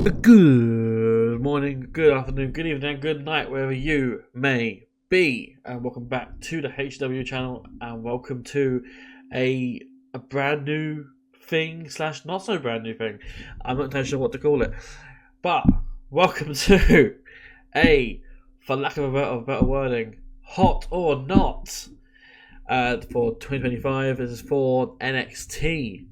Good morning, good afternoon, good evening, and good night, wherever you may be. And welcome back to the HCW channel, and welcome to a brand new thing / not so brand new thing. I'm not entirely sure what to call it, but welcome to for lack of a better wording, hot or not for 2025. This is for NXT.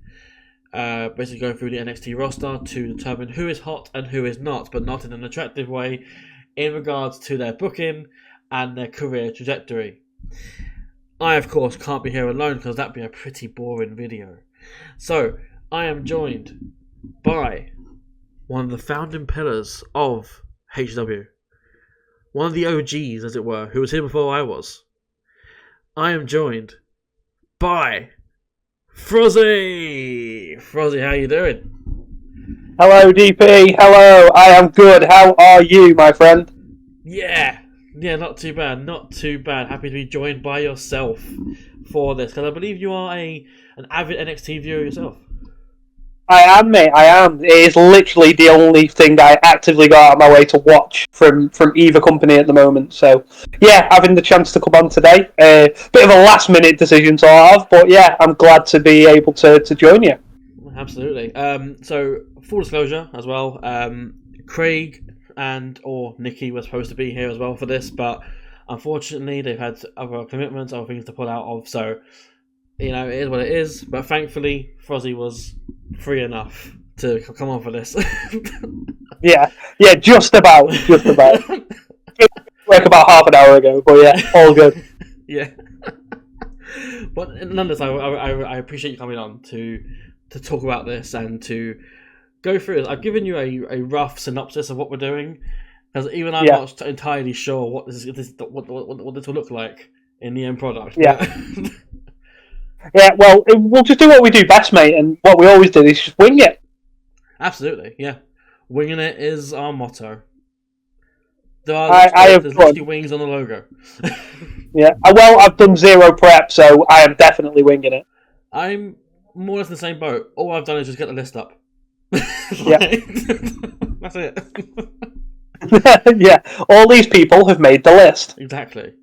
Basically going through the NXT roster to determine who is hot and who is not, but not in an attractive way in regards to their booking and their career trajectory. I, of course, can't be here alone because that'd be a pretty boring video. So, I am joined by one of the founding pillars of HCW. One of the OGs, as it were, who was here before I was. I am joined by Frozzy! Frozzy, how you doing? Hello, DP. Hello, I am good. How are you, my friend? Yeah, not too bad. Not too bad. Happy to be joined by yourself for this, because I believe you are an avid NXT viewer yourself. I am, mate. I am. It is literally the only thing that I actively go out of my way to watch from either company at the moment. So, yeah, having the chance to come on today. Bit of a last-minute decision, sort of. But, yeah, I'm glad to be able to join you. Absolutely. So, full disclosure as well, Craig or Nikki were supposed to be here as well for this, but unfortunately they've had other commitments, other things to pull out of, so, you know, it is what it is. But thankfully, Frozzy was free enough to come on for this. Yeah, just about. Like about half an hour ago, but yeah, all good. Yeah. But nonetheless, I appreciate you coming on to talk about this and to go through it. I've given you a rough synopsis of what we're doing, because even I'm not entirely sure what this will look like in the end product. Yeah. Yeah, well, we'll just do what we do best, mate, and what we always do is just wing it. Absolutely, yeah. Winging it is our motto. There's literally wings on the logo. Yeah, well, I've done zero prep, so I am definitely winging it. I'm more or less in the same boat. All I've done is just get the list up. That's it. Yeah, all these people have made the list. Exactly.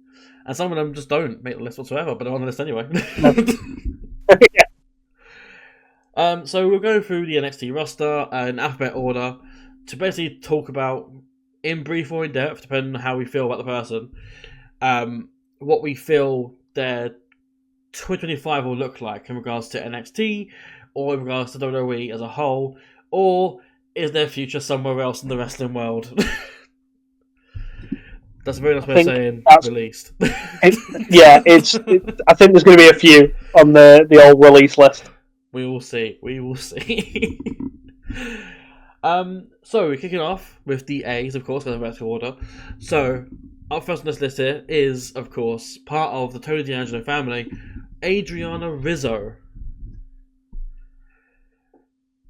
And some of them just don't make the list whatsoever, but they're on the list anyway. Yeah. So we'll go through the NXT roster in alphabet order to basically talk about, in brief or in depth, depending on how we feel about the person, what we feel their 2025 will look like in regards to NXT, or in regards to WWE as a whole, or is their future somewhere else in the wrestling world? That's a very nice way of saying released. I think there's going to be a few on the old release list. We will see. So we're kicking off with the A's, of course, because of order. So our first on this list here is, of course, part of the Tony D'Angelo family, Adriana Rizzo.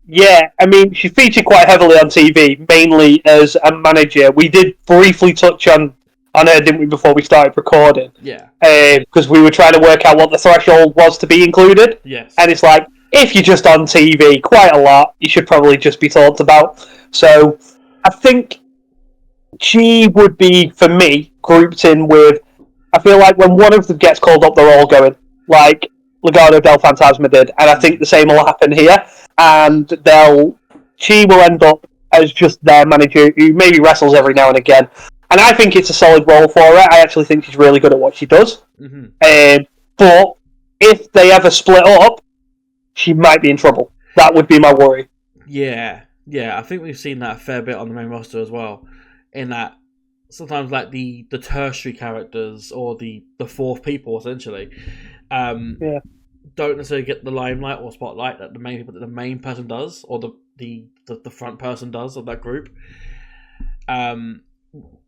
Yeah, I mean, she featured quite heavily on TV, mainly as a manager. We did briefly touch on her, didn't we, before we started recording? Yeah. Because we were trying to work out what the threshold was to be included. Yes. And it's like, if you're just on TV quite a lot, you should probably just be talked about. So I think she would be, for me, grouped in with, I feel like when one of them gets called up, they're all going, like Legado del Fantasma did. And I think the same will happen here. And she will end up as just their manager who maybe wrestles every now and again. And I think it's a solid role for her. I actually think she's really good at what she does. Mm-hmm. But if they ever split up, she might be in trouble. That would be my worry. Yeah. I think we've seen that a fair bit on the main roster as well. In that sometimes, like the tertiary characters or the fourth people, essentially, don't necessarily get the limelight or spotlight that the main person does, or the front person does of that group.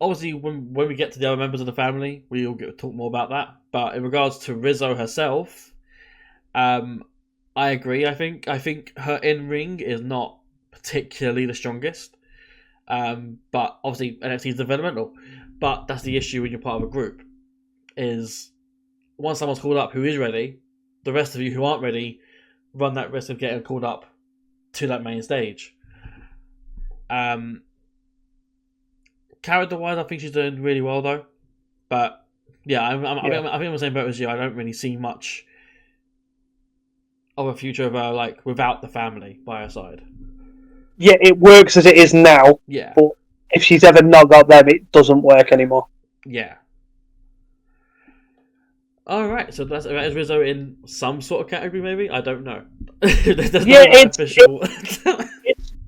Obviously, when we get to the other members of the family, we'll talk more about that. But in regards to Rizzo herself, I agree. I think her in-ring is not particularly the strongest. But obviously NXT is developmental. But that's the issue when you're part of a group. Is once someone's called up who is ready, the rest of you who aren't ready run that risk of getting called up to that main stage. Character-wise, I think she's doing really well though. But yeah, I think I'm the same boat as you. I don't really see much of a future of her like without the family by her side. Yeah, it works as it is now. Yeah. But if she's ever not got them, it doesn't work anymore. Yeah. Alright, so that is Rizzo in some sort of category, maybe? I don't know. There's yeah, no official...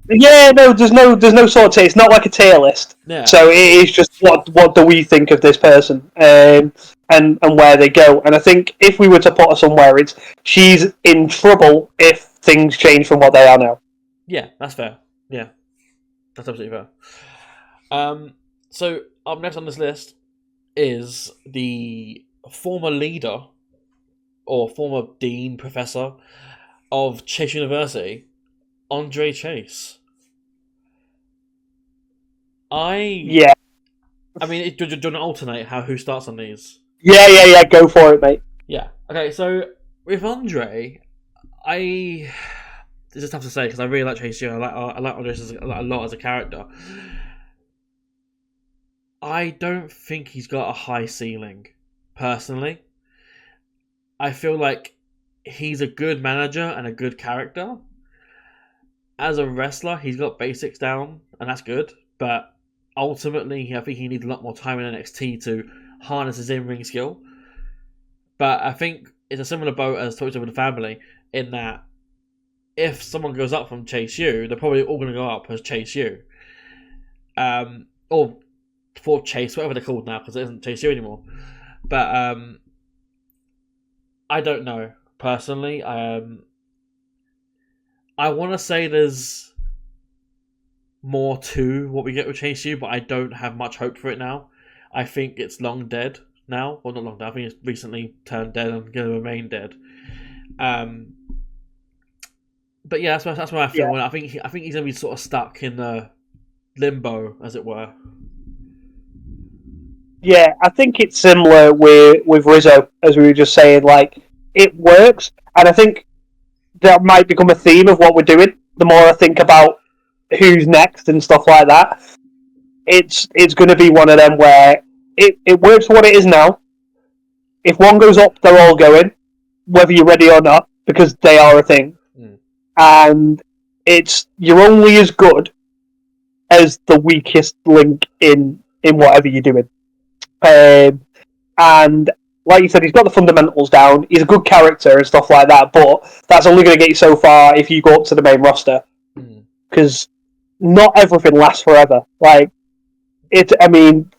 there's no sort of tier. It's not like a tier list. Yeah. So it is just what do we think of this person and where they go. And I think if we were to put her somewhere, she's in trouble if things change from what they are now. Yeah, that's fair. Yeah, that's absolutely fair. So up next on this list is the former leader or former dean professor of Chase University, Andre Chase. I mean, do you want to alternate who starts on these? Yeah. Go for it, mate. Yeah. Okay. So with Andre, it's just tough to say because I really like Chase. I like Andre a lot as a character. I don't think he's got a high ceiling, personally. I feel like he's a good manager and a good character. As a wrestler, he's got basics down, and that's good. But ultimately, I think he needs a lot more time in NXT to harness his in-ring skill. But I think it's a similar boat as talked with the family, in that if someone goes up from Chase U, they're probably all going to go up as Chase U. Or for Chase, whatever they're called now, because it isn't Chase U anymore. But I don't know, personally. I want to say there's more to what we get with Chase U, but I don't have much hope for it now. I think it's long dead now. Well, not long dead. I think it's recently turned dead and going to remain dead. But yeah, that's where I feel. Yeah. I think he's going to be sort of stuck in the limbo, as it were. Yeah, I think it's similar with Rizzo, as we were just saying. Like, it works, and I think that might become a theme of what we're doing. The more I think about who's next and stuff like that, it's going to be one of them where it works for what it is now. If one goes up, they're all going, whether you're ready or not, because they are a thing. And you're only as good as the weakest link in whatever you're doing. And like you said, he's got the fundamentals down. He's a good character and stuff like that, but that's only going to get you so far if you go up to the main roster. Because not everything lasts forever. Like,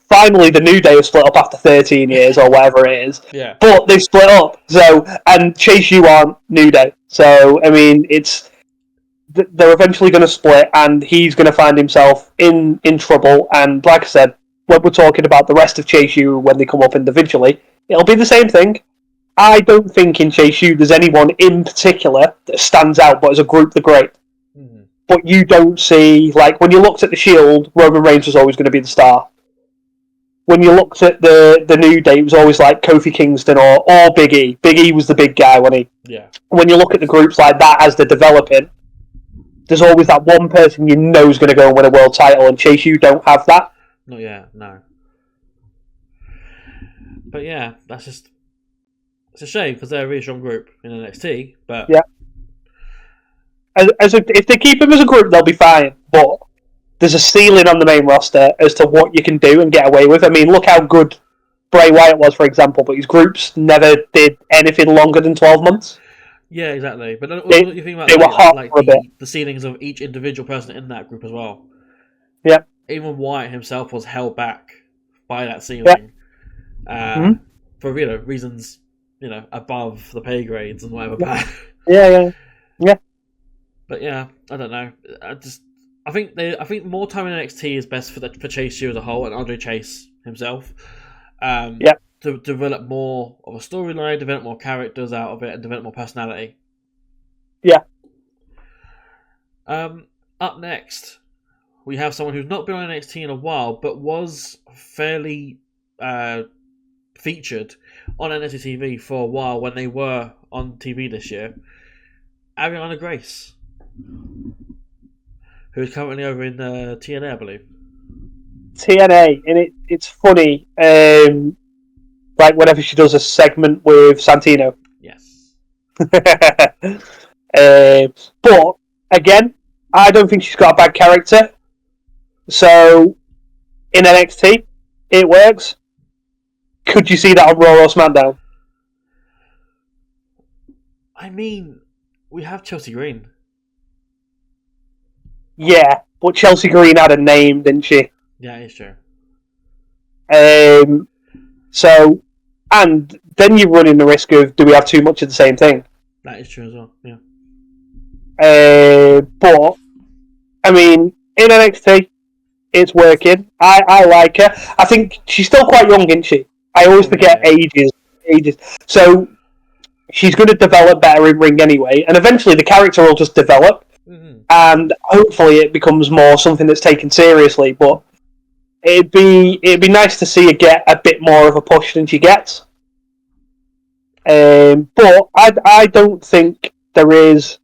finally the New Day has split up after 13 years or whatever it is. Yeah. But they've split up. So, and Chase U aren't New Day. So, they're eventually going to split, and he's going to find himself in trouble. And like I said, when we're talking about the rest of Chase U when they come up individually, it'll be the same thing. I don't think in Chase U there's anyone in particular that stands out, but as a group they're great. But you don't see, like, when you looked at the Shield, Roman Reigns was always going to be the star. When you looked at the New Day, it was always like Kofi Kingston or Big E. Big E was the big guy, wasn't he? Yeah. When you look at the groups like that as they're developing, there's always that one person you know is going to go and win a world title, and Chase U don't have that. Not yet, no. But yeah, it's a shame because they're a really strong group in NXT. But yeah, if they keep them as a group, they'll be fine. But there's a ceiling on the main roster as to what you can do and get away with. I mean, look how good Bray Wyatt was, for example, but his groups never did anything longer than 12 months. Yeah, exactly. But they were hot for a bit. The ceilings of each individual person in that group as well. Yeah. Even Wyatt himself was held back by that ceiling. Yeah. For reasons, above the pay grades and whatever. Yeah. But yeah, I don't know. I think more time in NXT is best for Chase U as a whole and Andre Chase himself. To develop more of a storyline, develop more characters out of it, and develop more personality. Yeah. Up next, we have someone who's not been on NXT in a while, but was fairly featured on NXT TV for a while when they were on TV this year. Ariana Grace, who's currently over in TNA, I believe. TNA, and it's funny. Like whenever she does a segment with Santino. Yes. But again, I don't think she's got a bad character. So in NXT, it works. Could you see that on Raw or SmackDown? I mean, we have Chelsea Green. Yeah, but Chelsea Green had a name, didn't she? Yeah, it's true. So, and then you're running the risk of, do we have too much of the same thing? That is true as well. Yeah. But I mean, in NXT, it's working. I like her. I think she's still quite young, isn't she? I always forget ages. So she's going to develop better in ring anyway, and eventually the character will just develop, and hopefully it becomes more something that's taken seriously. But it'd be nice to see her get a bit more of a push than she gets. But I don't think there is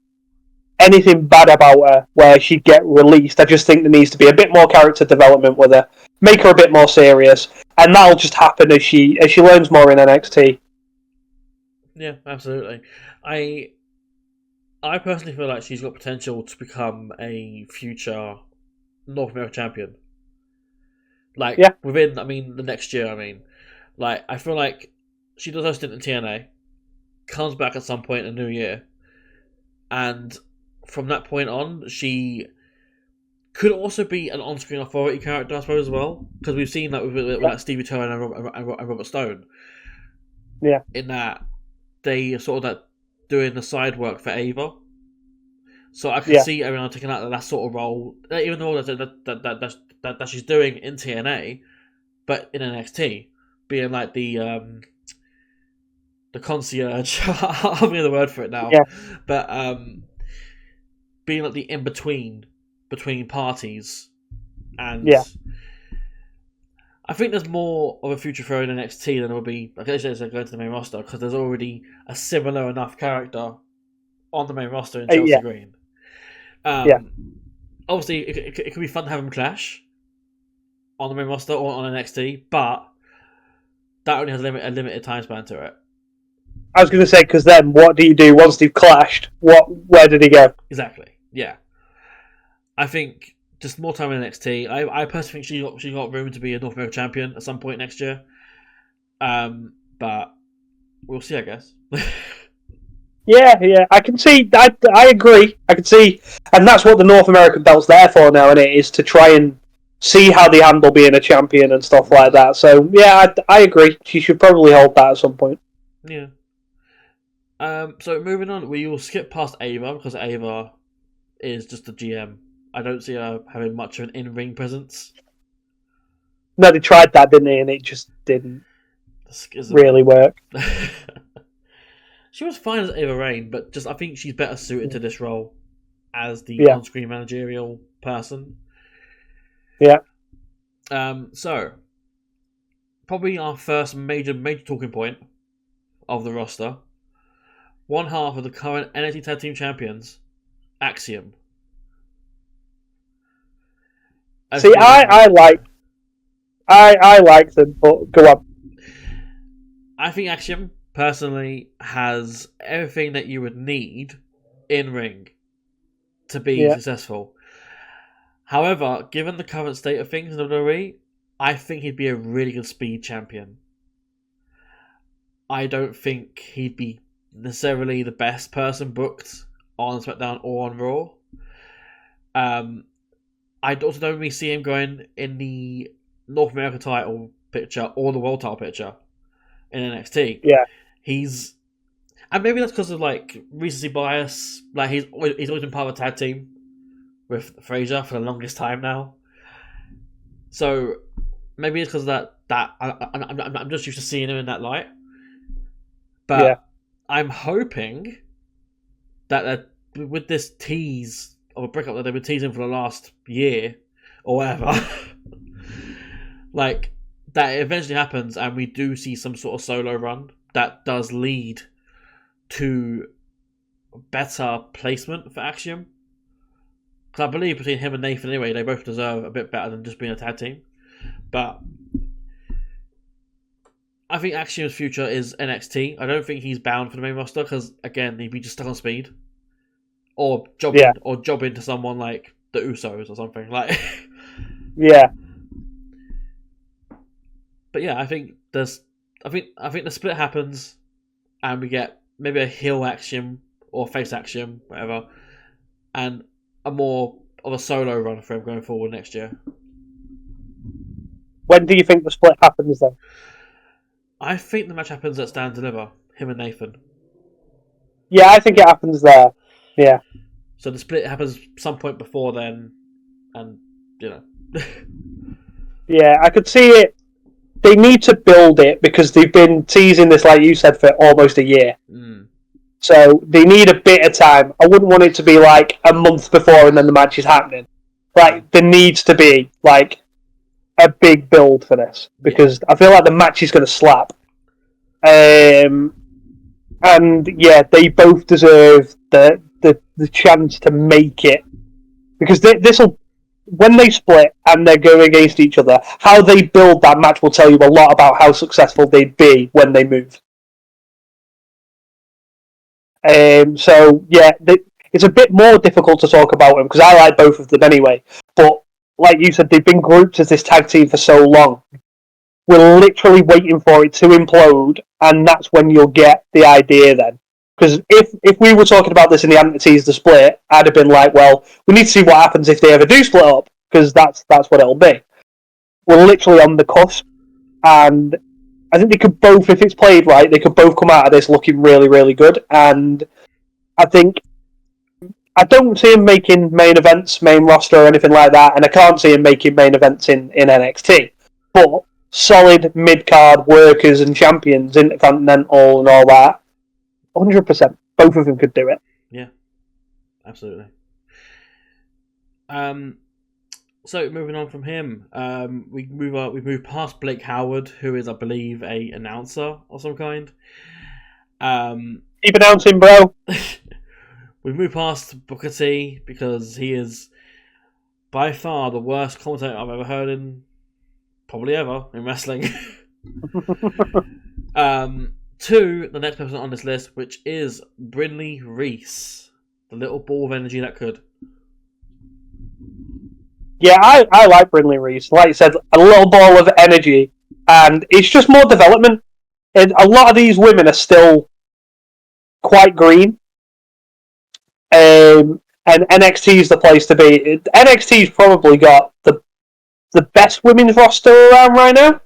anything bad about her where she'd get released. I just think there needs to be a bit more character development with her, make her a bit more serious, and that'll just happen as she learns more in NXT. Yeah, absolutely. I personally feel like she's got potential to become a future North American champion. Like within, the next year. I feel like she does her stint in TNA, comes back at some point in the new year, and from that point on, she could also be an on-screen authority character, I suppose, as well. Because we've seen that with like Stevie Turner and Robert Stone. Yeah. In that they sort of that doing the side work for Ava. So I can see everyone taking out that sort of role, even though that she's doing in TNA, but in NXT, being like the concierge. I'll think of the word for it now. Yeah. But being like the in between parties, and I think there's more of a future for her in NXT than there will be. I guess going to the main roster because there's already a similar enough character on the main roster in Chelsea Green. Obviously, it could be fun to have them clash on the main roster or on NXT, but that only has a limited time span to it. I was going to say, because then what do you do once they've clashed? Where did he go? Exactly. Yeah. I think just more time in NXT. I personally think she got room to be a North American champion at some point next year. But we'll see, I guess. Yeah, I can see. I agree. I can see, and that's what the North American belt's there for now, and it is to try and see how they handle being a champion and stuff like that. So yeah, I agree. She should probably hold that at some point. Yeah. So moving on, we will skip past Ava because Ava is just a GM. I don't see her having much of an in-ring presence. No, they tried that, didn't they? And it just didn't really work. She was fine as Ava Raine, but I think she's better suited to this role as the on-screen managerial person. Yeah. So probably our first major talking point of the roster. One half of the current NXT Tag Team Champions, Axiom. See, I like them, but go on. I think Axiom personally has everything that you would need in ring to be successful. However, given the current state of things in WWE, I think he'd be a really good speed champion. I don't think he'd be necessarily the best person booked on SmackDown or on Raw. I also don't really see him going in the North America title picture or the World title picture in NXT. Yeah. And maybe that's because of like recency bias. Like he's always been part of a tag team with Fraser for the longest time now. So maybe it's because of that I'm just used to seeing him in that light. But I'm hoping that with this tease of a breakup that they've been teasing for the last year or whatever, like that it eventually happens and we do see some sort of solo run that does lead to better placement for Axiom. Because I believe between him and Nathan anyway, they both deserve a bit better than just being a tag team. But I think Axiom's future is NXT. I don't think he's bound for the main roster because, again, he'd be just stuck on speed. Or job into someone like the Usos or something. Like, yeah. But yeah, I think the split happens and we get maybe a heel Axiom or face Axiom, whatever, and a more of a solo run for him going forward next year. When do you think the split happens then? I think the match happens at Stand Deliver, him and Nathan. Yeah, I think it happens there. Yeah. So the split happens some point before then, and Yeah, I could see it. They need to build it because they've been teasing this, like you said, for almost a year. Mm. So they need a bit of time. I wouldn't want it to be like a month before and then the match is happening. Like, there needs to be like a big build for this because I feel like the match is going to slap. And yeah, they both deserve the chance to make it because this'll. When they split and they're going against each other, how they build that match will tell you a lot about how successful they'd be when they move. So yeah, it's a bit more difficult to talk about them because I like both of them anyway. But like you said, they've been grouped as this tag team for so long. We're literally waiting for it to implode, and that's when you'll get the idea then. Because if we were talking about this and they hadn't teased the split, I'd have been like, well, we need to see what happens if they ever do split up, because that's what it'll be. We're literally on the cusp, and I think they could both, if it's played right, they could both come out of this looking really, really good. And I think I don't see him making main events, main roster, or anything like that, and I can't see him making main events in NXT. But solid mid-card workers and champions, Intercontinental and all that, 100%. Both of them could do it. Yeah, absolutely. So moving on from him, we move past Blake Howard, who is, I believe, a announcer of some kind. Keep announcing, bro. We move past Booker T because he is by far the worst commentator I've ever heard in probably ever in wrestling. To the next person on this list, which is Brinley Reese, the little ball of energy that could. Yeah, I like Brinley Reese. Like you said, a little ball of energy, and it's just more development. And a lot of these women are still quite green. And NXT is the place to be. NXT's probably got the best women's roster around right now.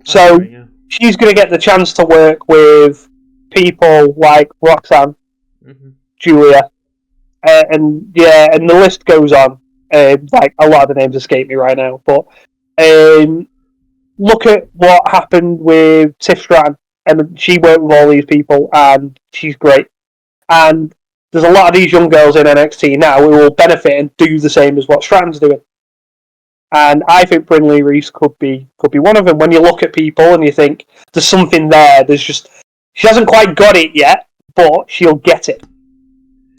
So Okay, yeah. She's going to get the chance to work with people like Roxanne, Julia, and the list goes on. Like a lot of the names escape me right now, but look at what happened with Tiff Stratton, and she worked with all these people, and she's great. And there's a lot of these young girls in NXT now who will benefit and do the same as what Stratton's doing. And I think Brinley Reese could be one of them. When you look at people and you think there's something there, she hasn't quite got it yet, but she'll get it.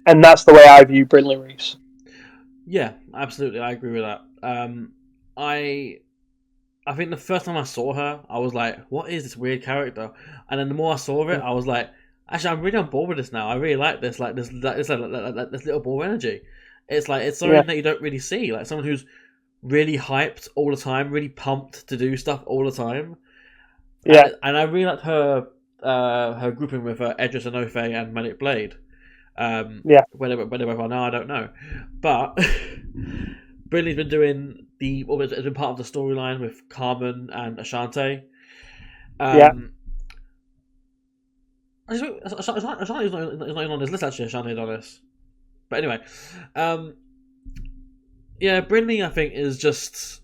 And that's the way I view Brinley Reese. Yeah, absolutely, I agree with that. I think the first time I saw her, I was like, "What is this weird character?" And then the more I saw of it, I was like, "Actually, I'm really on board with this now. I really like this. Like this little ball of energy. It's like it's something that you don't really see. Like someone who's really hyped all the time, really pumped to do stuff all the time. Yeah, and I really liked her grouping with Edris Enofe and Manic Blade. Where they both are now, I don't know. But Brinley's been doing has been part of the storyline with Carmen and Ashante. Ashante's not even on this list actually. Ashante on this, but anyway, Brinley I think is just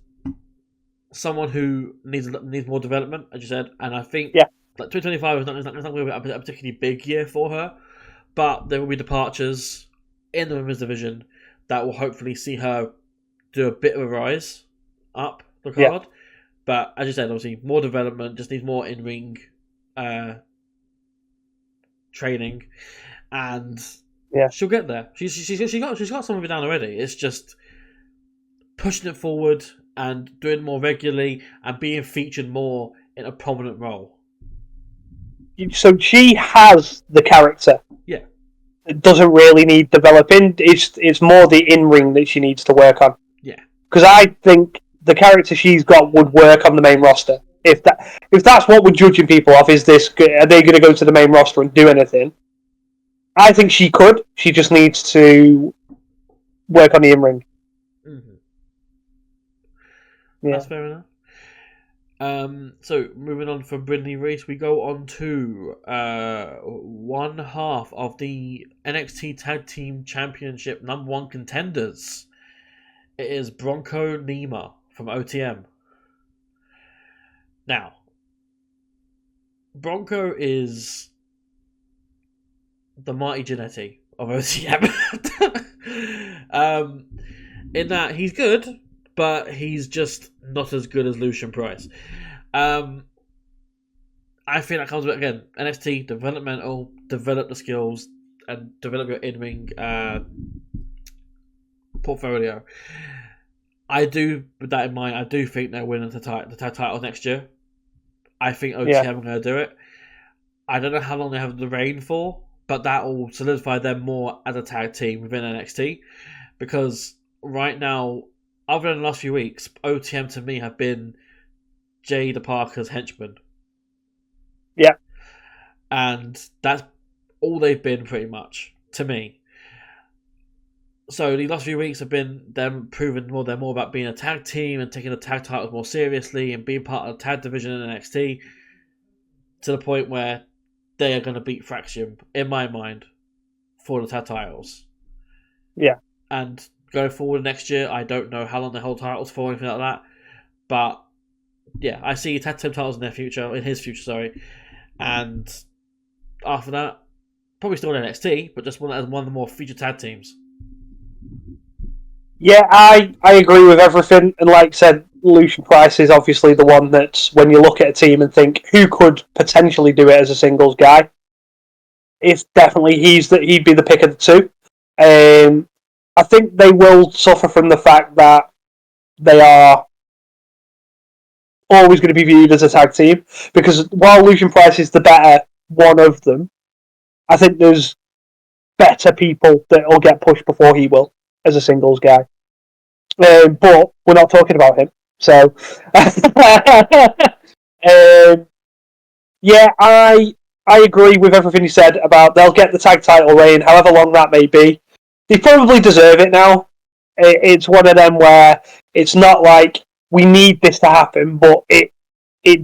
someone who needs more development, as you said, and I think like 2025 is not going to be a particularly big year for her. But there will be departures in the women's division that will hopefully see her do a bit of a rise up the card. Yeah. But as you said, obviously more development, just needs more in-ring training. And Yeah. she'll get there. She's got some of it down already. It's just pushing it forward and doing it more regularly and being featured more in a prominent role. So she has the character. Yeah. It doesn't really need developing. It's more the in-ring that she needs to work on. Yeah. Because I think the character she's got would work on the main roster. If that's what we're judging people off, are they going to go to the main roster and do anything? I think she could. She just needs to work on the in-ring. Mm-hmm. Yeah. That's fair enough. So moving on from Brittany Reese, we go on to one half of the NXT Tag Team Championship #1 contenders. It is Bronco Nima from OTM. Now, Bronco is the Marty Jannetty of OTM. In that he's good, but he's just not as good as Lucian Price. I think that comes with, again, NXT, developmental, develop the skills, and develop your in-ring portfolio. With that in mind, I do think they're winning the tag title next year. I think OTM are going to do it. I don't know how long they have the reign for, but that will solidify them more as a tag team within NXT. Because right now, other than the last few weeks, OTM to me have been Jada Parker's henchmen. Yeah. And that's all they've been pretty much, to me. So the last few weeks have been them proving they're more about being a tag team and taking the tag titles more seriously and being part of the tag division in NXT to the point where they are going to beat Fraction, in my mind, for the tag titles. Yeah. And going forward next year, I don't know how long they hold titles for or anything like that. But yeah, I see tag team titles in his future, and after that, probably still in NXT, but just as one of the more featured tag teams. Yeah, I agree with everything, and like I said, Lucian Price is obviously the one that's, when you look at a team and think who could potentially do it as a singles guy, it's definitely he'd be the pick of the two. I think they will suffer from the fact that they are always going to be viewed as a tag team, because while Lucian Price is the better one of them, I think there's better people that will get pushed before he will as a singles guy. But we're not talking about him. So, yeah, I agree with everything you said about they'll get the tag title reign, however long that may be. They probably deserve it now. It's one of them where it's not like we need this to happen, but it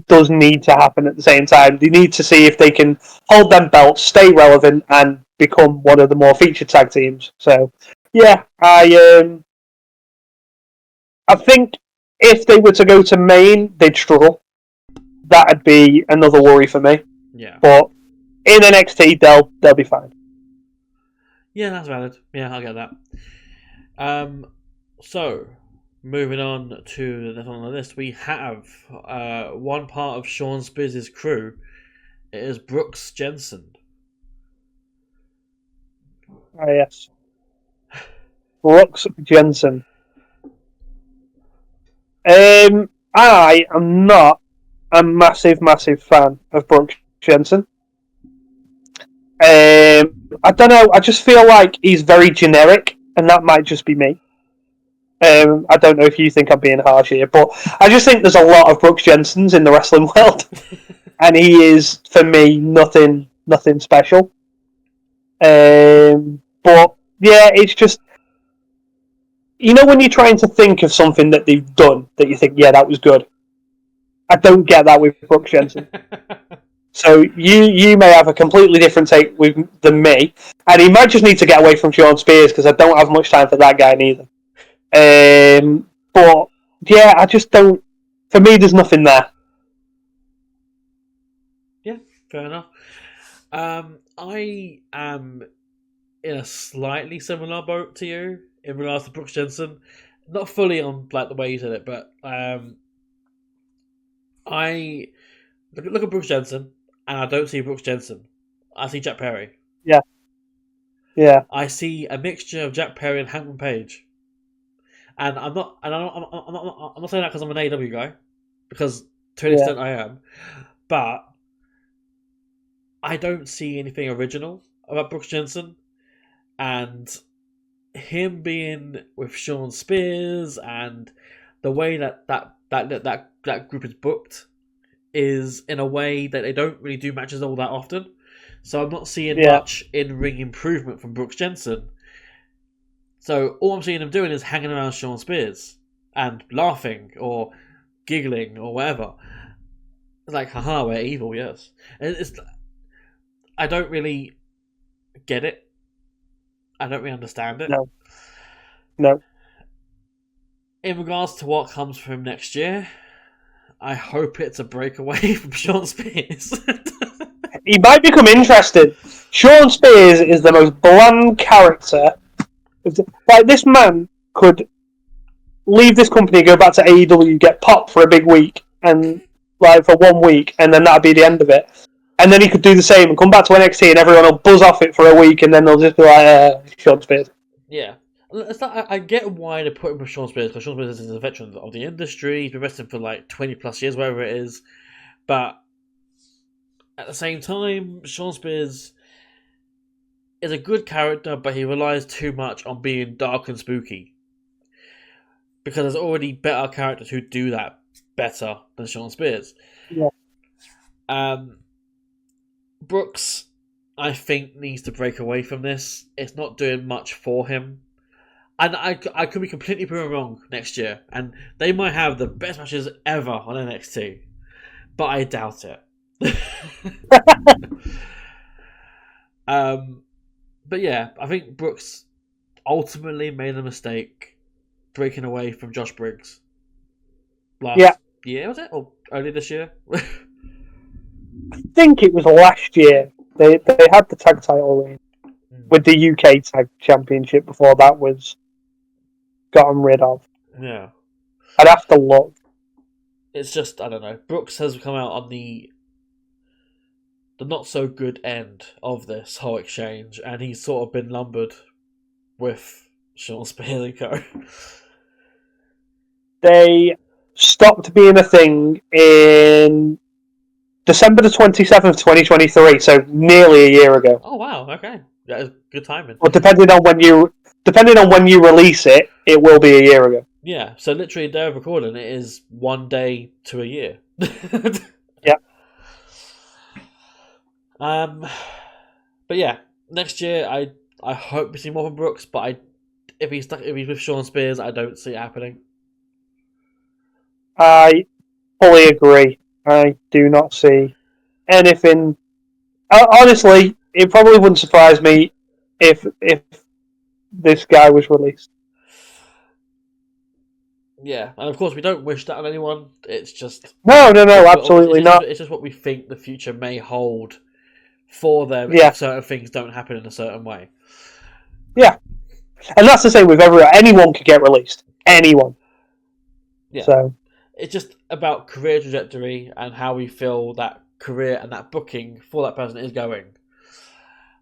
does need to happen at the same time. They need to see if they can hold them belts, stay relevant, and become one of the more featured tag teams. So, yeah, I think if they were to go to main, they'd struggle. That'd be another worry for me. Yeah. But in NXT, they'll be fine. Yeah, that's valid. Yeah, I'll get that. So moving on to the next on the list, we have one part of Sean Spears' crew. It is Brooks Jensen. Ah, yes. Brooks Jensen. I am not a massive fan of Brooks Jensen. I don't know. I just feel like he's very generic, and that might just be me. I don't know if you think I'm being harsh here, but I just think there's a lot of Brooks Jensens in the wrestling world, and he is, for me, nothing special. But yeah, it's just, you know, when you're trying to think of something that they've done that you think, yeah, that was good. I don't get that with Brooks Jensen. So you may have a completely different take than me, and he might just need to get away from Sean Spears because I don't have much time for that guy neither. But yeah, I just don't. For me, there's nothing there. Yeah, fair enough. I am in a slightly similar boat to you in regards to Brooks Jensen. Not fully on like the way you said it, but I look at Brooks Jensen and I don't see Brooks Jensen. I see Jack Perry. Yeah. Yeah. I see a mixture of Jack Perry and Hangman Page, and I'm not saying that because I'm an AEW guy, because to an Yeah. extent I am, but I don't see anything original about Brooks Jensen, and him being with Sean Spears and the way that group is booked is in a way that they don't really do matches all that often. So I'm not seeing Yeah. much in-ring improvement from Brooks Jensen. So all I'm seeing him doing is hanging around Sean Spears and laughing or giggling or whatever. It's like, haha, we're evil, yes. I don't really get it. I don't really understand it. No. No. In regards to what comes from him next year, I hope it's a breakaway from Sean Spears. He might become interesting. Sean Spears is the most bland character. Like, this man could leave this company, go back to AEW, get popped for a big week, and like for 1 week, and then that'd be the end of it. And then he could do the same and come back to NXT, and everyone will buzz off it for a week, and then they'll just be like, Sean Spears. Yeah. I get why they put him with Sean Spears, because Sean Spears is a veteran of the industry. He's been wrestling for like 20 plus years, whatever it is. But at the same time, Sean Spears is a good character, but he relies too much on being dark and spooky. Because there's already better characters who do that better than Sean Spears. Yeah. Brooks, I think, needs to break away from this. It's not doing much for him. And I could be completely proven wrong next year. And they might have the best matches ever on NXT. But I doubt it. But yeah, I think Brooks ultimately made a mistake breaking away from Josh Briggs last year, was it? Or early this year? I think it was last year. They had the tag title reign with the UK Tag Championship before that was gotten rid of. Yeah. I'd have to look. It's just, I don't know. Brooks has come out on the not so good end of this whole exchange, and he's sort of been lumbered with Sean Spears and co. They stopped being a thing in December the 27th, 2023, so nearly a year ago. Oh wow, okay. That is good timing. Well, depending on when you release it, it will be a year ago. Yeah, so literally day of recording it is 1 day to a year. Yeah. But yeah, next year I hope we see more from Brooks, but if he's with Sean Spears, I don't see it happening. I fully agree. I do not see anything. Honestly, it probably wouldn't surprise me if this guy was released. Yeah, and of course we don't wish that on anyone. It's just no, absolutely not. It's just what we think the future may hold for them if certain things don't happen in a certain way. Yeah, and that's the same with anyone could get released. Anyone. Yeah. So it's just about career trajectory and how we feel that career and that booking for that person is going.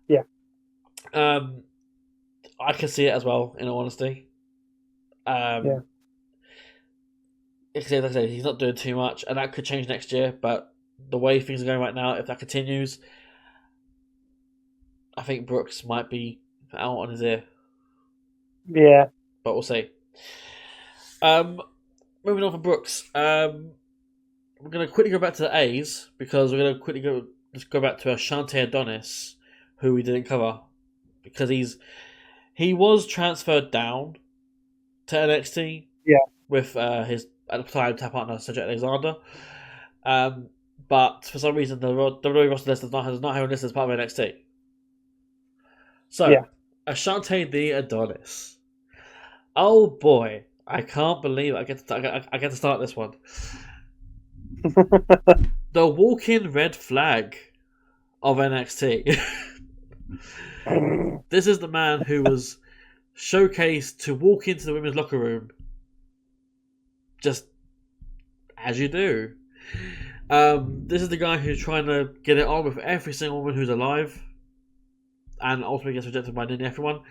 Yeah. I can see it as well, in all honesty. Yeah. Like I said, he's not doing too much, and that could change next year, but the way things are going right now, if that continues, I think Brooks might be out on his ear. Yeah. But we'll see. Moving on from Brooks, we're going to quickly go back to the A's, because we're going to quickly go back to Ashante Adonis, who we didn't cover, because he was transferred down to NXT. Yeah. With his at the time tap partner Cedric Alexander, but for some reason the WWE roster list does not have him listed as part of NXT. So yeah. Ashante the Adonis. Oh boy, I can't believe I get to start this one. The walk-in red flag of NXT. This is the man who was showcased to walk into the women's locker room just as you do. This is the guy who's trying to get it on with every single woman who's alive. and ultimately gets rejected by nearly everyone.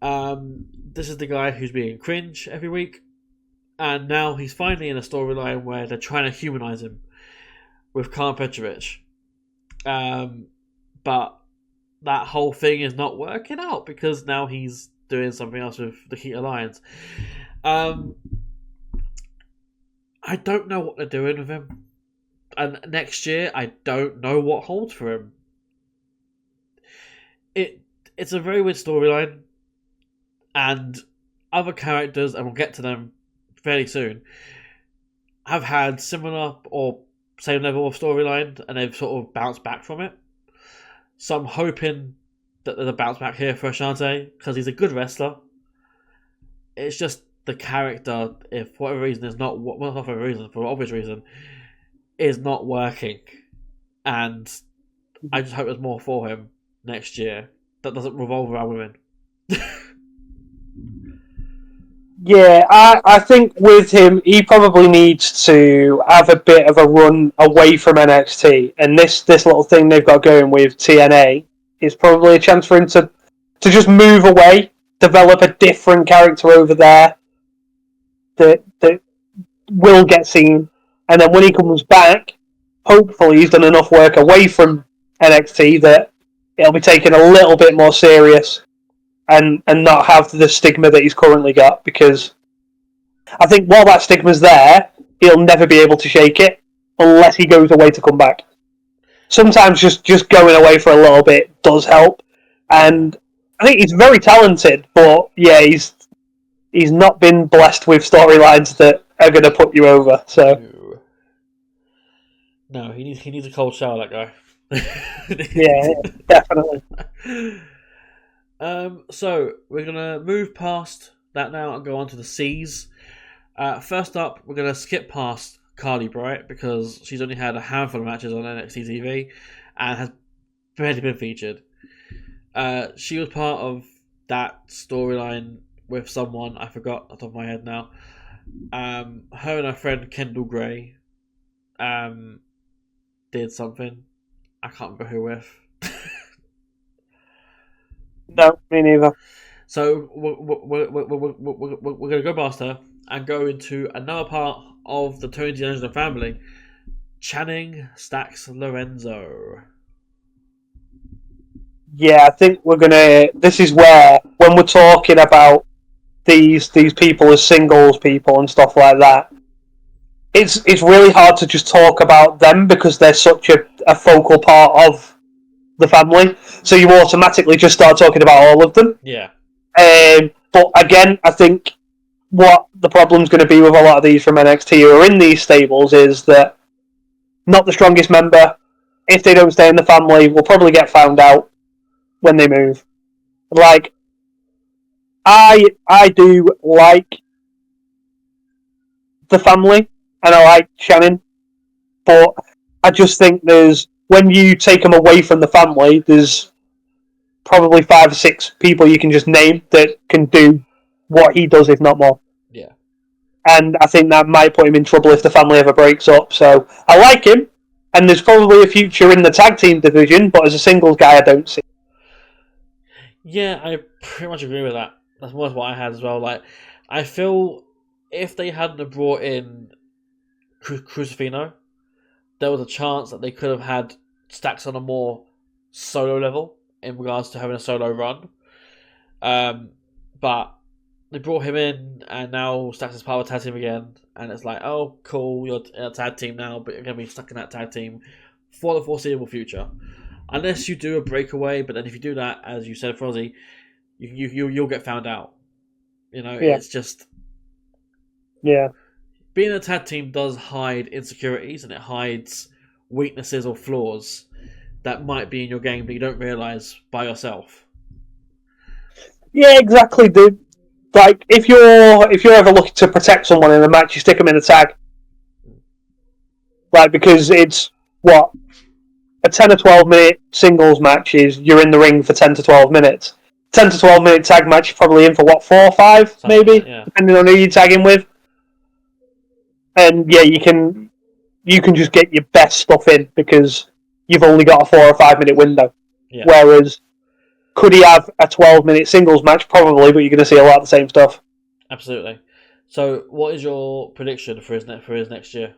This is the guy who's being cringe every week, and now he's finally in a storyline where they're trying to humanize him with Khan Petrovic. But that whole thing is not working out because now he's doing something else with the Heat Alliance. I don't know what they're doing with him. And next year, I don't know what holds for him. It's a very weird storyline. And other characters, and we'll get to them fairly soon, have had similar or same level of storyline, and they've sort of bounced back from it. So I'm hoping that there's a bounce back here for Ashante, because he's a good wrestler. It's just the character, if for whatever reason, is not, well, not for a reason, for obvious reason, is not working. And I just hope there's more for him next year that doesn't revolve around women. Yeah, I think with him, he probably needs to have a bit of a run away from NXT. And this little thing they've got going with TNA is probably a chance for him to just move away, develop a different character over there that will get seen. And then when he comes back, hopefully he's done enough work away from NXT that it'll be taken a little bit more serious. And not have the stigma that he's currently got, because I think while that stigma's there, he'll never be able to shake it unless he goes away to come back. Sometimes just going away for a little bit does help, and I think he's very talented, but yeah, he's not been blessed with storylines that are going to put you over. So no, he needs a cold shower, that guy. Yeah, definitely. So we're gonna move past that now and go on to the C's. First up, we're gonna skip past Carly Bright because she's only had a handful of matches on NXT TV and has barely been featured. She was part of that storyline with someone I forgot off the top of my head now. Her and her friend Kendall Gray did something. I can't remember who with. No, me neither. So we're going to go past her and go into another part of the Tony D'Angelo family. Channing Stacks Lorenzo. Yeah, I think we're gonna. This is where, when we're talking about these people as singles people and stuff like that, it's really hard to just talk about them because they're such a focal part of the family, so you automatically just start talking about all of them. Yeah. But again, I think what the problem's going to be with a lot of these from NXT who are in these stables is that not the strongest member, if they don't stay in the family, will probably get found out when they move. Like, I do like the family, and I like Shannon, but I just think when you take them away from the family, there's probably 5 or 6 people you can just name that can do what he does, if not more. Yeah. And I think that might put him in trouble if the family ever breaks up. So I like him, and there's probably a future in the tag team division, but as a singles guy, I don't see. Yeah, I pretty much agree with that. That's more what I had as well. Like, I feel if they hadn't brought in Crucifino, there was a chance that they could have had Stacks on a more solo level in regards to having a solo run. But they brought him in, and now Stacks is part of a tag team again, and it's like, oh, cool, you're in a tag team now, but you're going to be stuck in that tag team for the foreseeable future. Unless you do a breakaway, but then if you do that, as you said, Frozzy, you'll get found out. You know, Yeah. It's just... Yeah. Being a tag team does hide insecurities, and it hides weaknesses or flaws that might be in your game that you don't realise by yourself. Yeah, exactly, dude. Like, if you're ever looking to protect someone in a match, you stick them in a tag. Like, because it's, what, a 10 or 12 minute singles match is you're in the ring for 10 to 12 minutes. 10 to 12 minute tag match, you're probably in for, what, 4 or 5, Something maybe? like that, yeah. Depending on who you're tagging with. And, yeah, you can just get your best stuff in because you've only got a 4 or 5 minute window. Yeah. Whereas Could he have a 12-minute singles match? Probably, but you're going to see a lot of the same stuff. Absolutely. So, what is your prediction for his next year?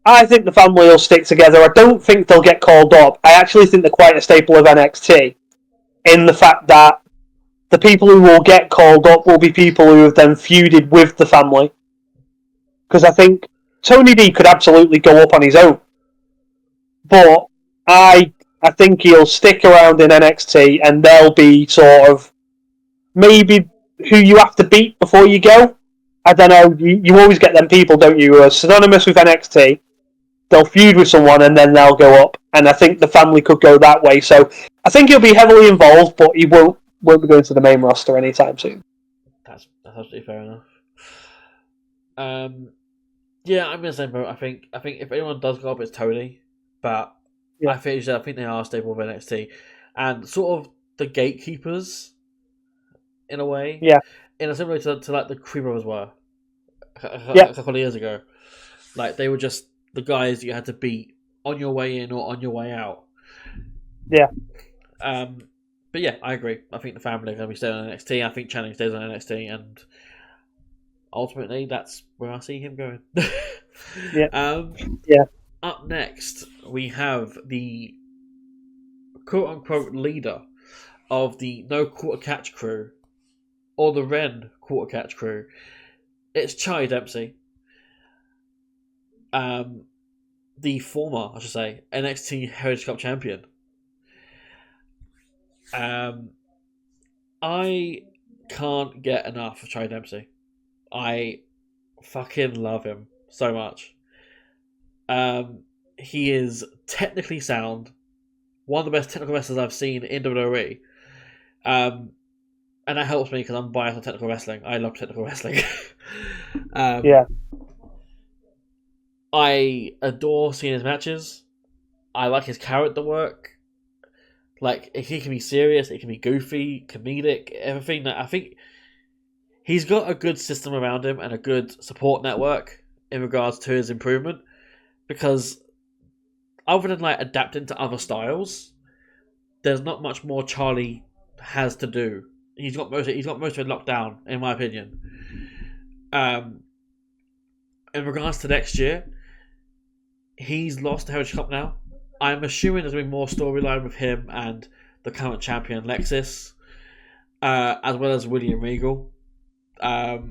I think the family will stick together. I don't think they'll get called up. I actually think they're quite a staple of NXT in the fact that the people who will get called up will be people who have then feuded with the family. Because I think Tony D could absolutely go up on his own. But I think he'll stick around in NXT and they'll be sort of maybe who you have to beat before you go. I don't know, you always get them people, don't you, who are synonymous with NXT. They'll feud with someone and then they'll go up. And I think the family could go that way. So I think he'll be heavily involved, but he won't be going to the main roster anytime soon. That's absolutely fair enough. Yeah, I'm in the same boat. I think if anyone does go up, it's Tony. But yeah. I think they are stable of NXT. And sort of the gatekeepers, in a way. Yeah. In a similar way to like the Creed Brothers were a couple of years ago. Like, they were just the guys you had to beat on your way in or on your way out. Yeah. But yeah, I agree. I think the family are going to be staying on NXT. I think Channing stays on NXT, and ultimately, that's where I see him going. Yeah. Up next, we have the quote-unquote leader of the No Quarter Catch crew, or the Ren Quarter Catch crew. It's Charlie Dempsey. The former, I should say, NXT Heritage Cup champion. I can't get enough of Charlie Dempsey. I fucking love him so much. He is technically sound, one of the best technical wrestlers I've seen in WWE. And that helps me because I'm biased on technical wrestling. I love technical wrestling. Yeah. I adore seeing his matches. I like his character work. Like, he can be serious, it can be goofy, comedic, everything. That I think he's got a good system around him and a good support network in regards to his improvement. Because other than like adapting to other styles, there's not much more Charlie has to do. He's got most of it locked down, in my opinion. In regards to next year, he's lost the Heritage Cup now. I'm assuming there's going to be more storyline with him and the current champion Lexis, as well as William Regal. But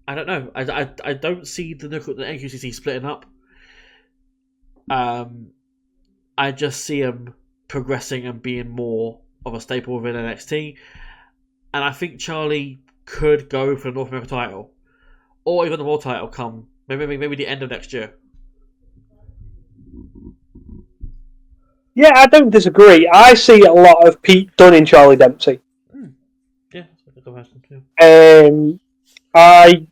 I don't know. I don't see the NQCC splitting up. I just see him progressing and being more of a staple within NXT. And I think Charlie could go for the North American title, or even the World title come maybe the end of next year. Yeah, I don't disagree. I see a lot of Pete Dunne in Charlie Dempsey. Yeah, that's a good question too. I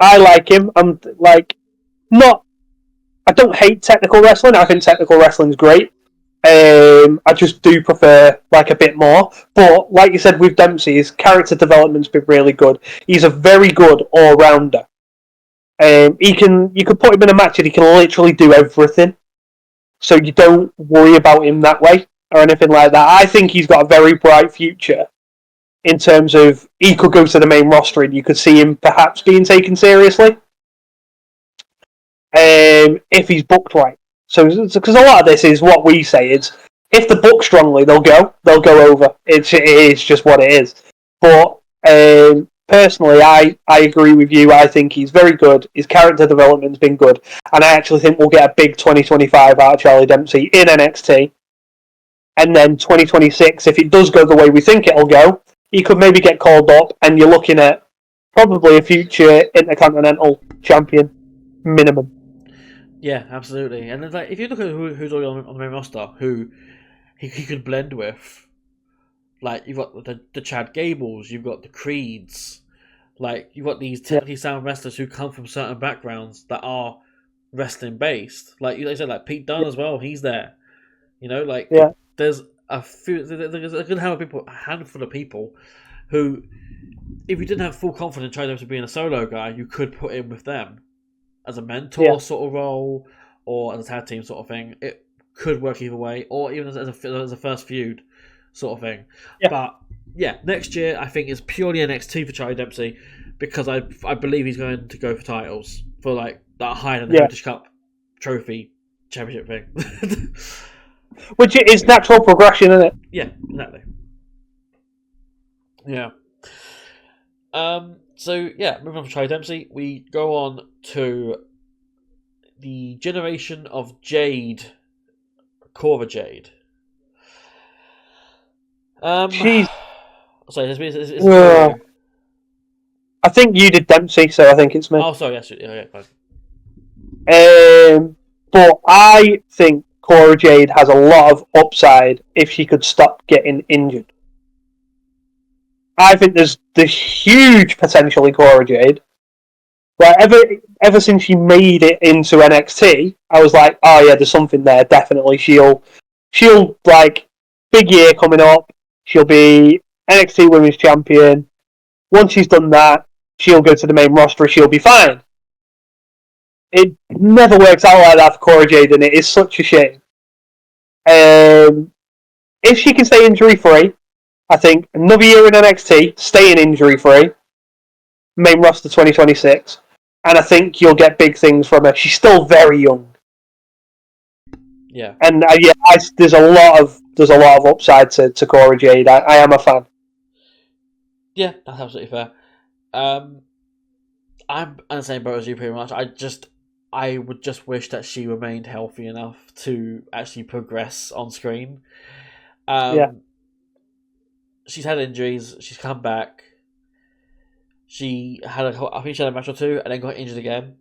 like him. I'm like not. I don't hate technical wrestling. I think technical wrestling's great. I just do prefer like a bit more. But like you said with Dempsey, his character development's been really good. He's a very good all rounder. You could put him in a match and he can literally do everything. So you don't worry about him that way or anything like that. I think he's got a very bright future in terms of he could go to the main roster and you could see him perhaps being taken seriously if he's booked right. So because a lot of this is what we say is if they're booked strongly, they'll go over. It is just what it is. But personally, I agree with you. I think he's very good. His character development's been good. And I actually think we'll get a big 2025 out of Charlie Dempsey in NXT. And then 2026, if it does go the way we think it'll go, he could maybe get called up and you're looking at probably a future Intercontinental champion minimum. Yeah, absolutely. And then, like, if you look at who's already on the main roster, who he could blend with, like, you've got the Chad Gables, you've got the Creeds, like, you've got these technically sound wrestlers who come from certain backgrounds that are wrestling based. Like you said, like Pete Dunne as well, he's there. You know, like there's a good handful of people who, if you didn't have full confidence trying to being a solo guy, you could put in with them as a mentor sort of role or as a tag team sort of thing. It could work either way, or even as a first feud sort of thing. Yeah. But yeah, next year I think is purely NXT for Charlie Dempsey, because I believe he's going to go for titles for like that higher than the Heritage Cup trophy championship thing. Which is natural progression, isn't it? Yeah, exactly. Yeah. So yeah, moving on from Charlie Dempsey, we go on to the generation of Jade, Cora Jade. She's. Sorry, it's I think you did Dempsey, so I think it's me. oh, sorry, yes, yeah, fine. But I think Cora Jade has a lot of upside if she could stop getting injured. I think there's huge potential in Cora Jade. Like ever since she made it into NXT, I was like, oh yeah, there's something there. Definitely, she'll like big year coming up. She'll be NXT Women's Champion. Once she's done that, she'll go to the main roster. She'll be fine. It never works out like that for Cora Jade, and it is such a shame. If she can stay injury free, I think another year in NXT, staying injury free, main roster 2026, and I think you'll get big things from her. She's still very young. Yeah, and there's a lot of upside to Cora Jade. I am a fan. Yeah, that's absolutely fair. I'm on the same boat as you pretty much. I would just wish that she remained healthy enough to actually progress on screen. She's had injuries. She's come back. I think she had a match or two, and then got injured again,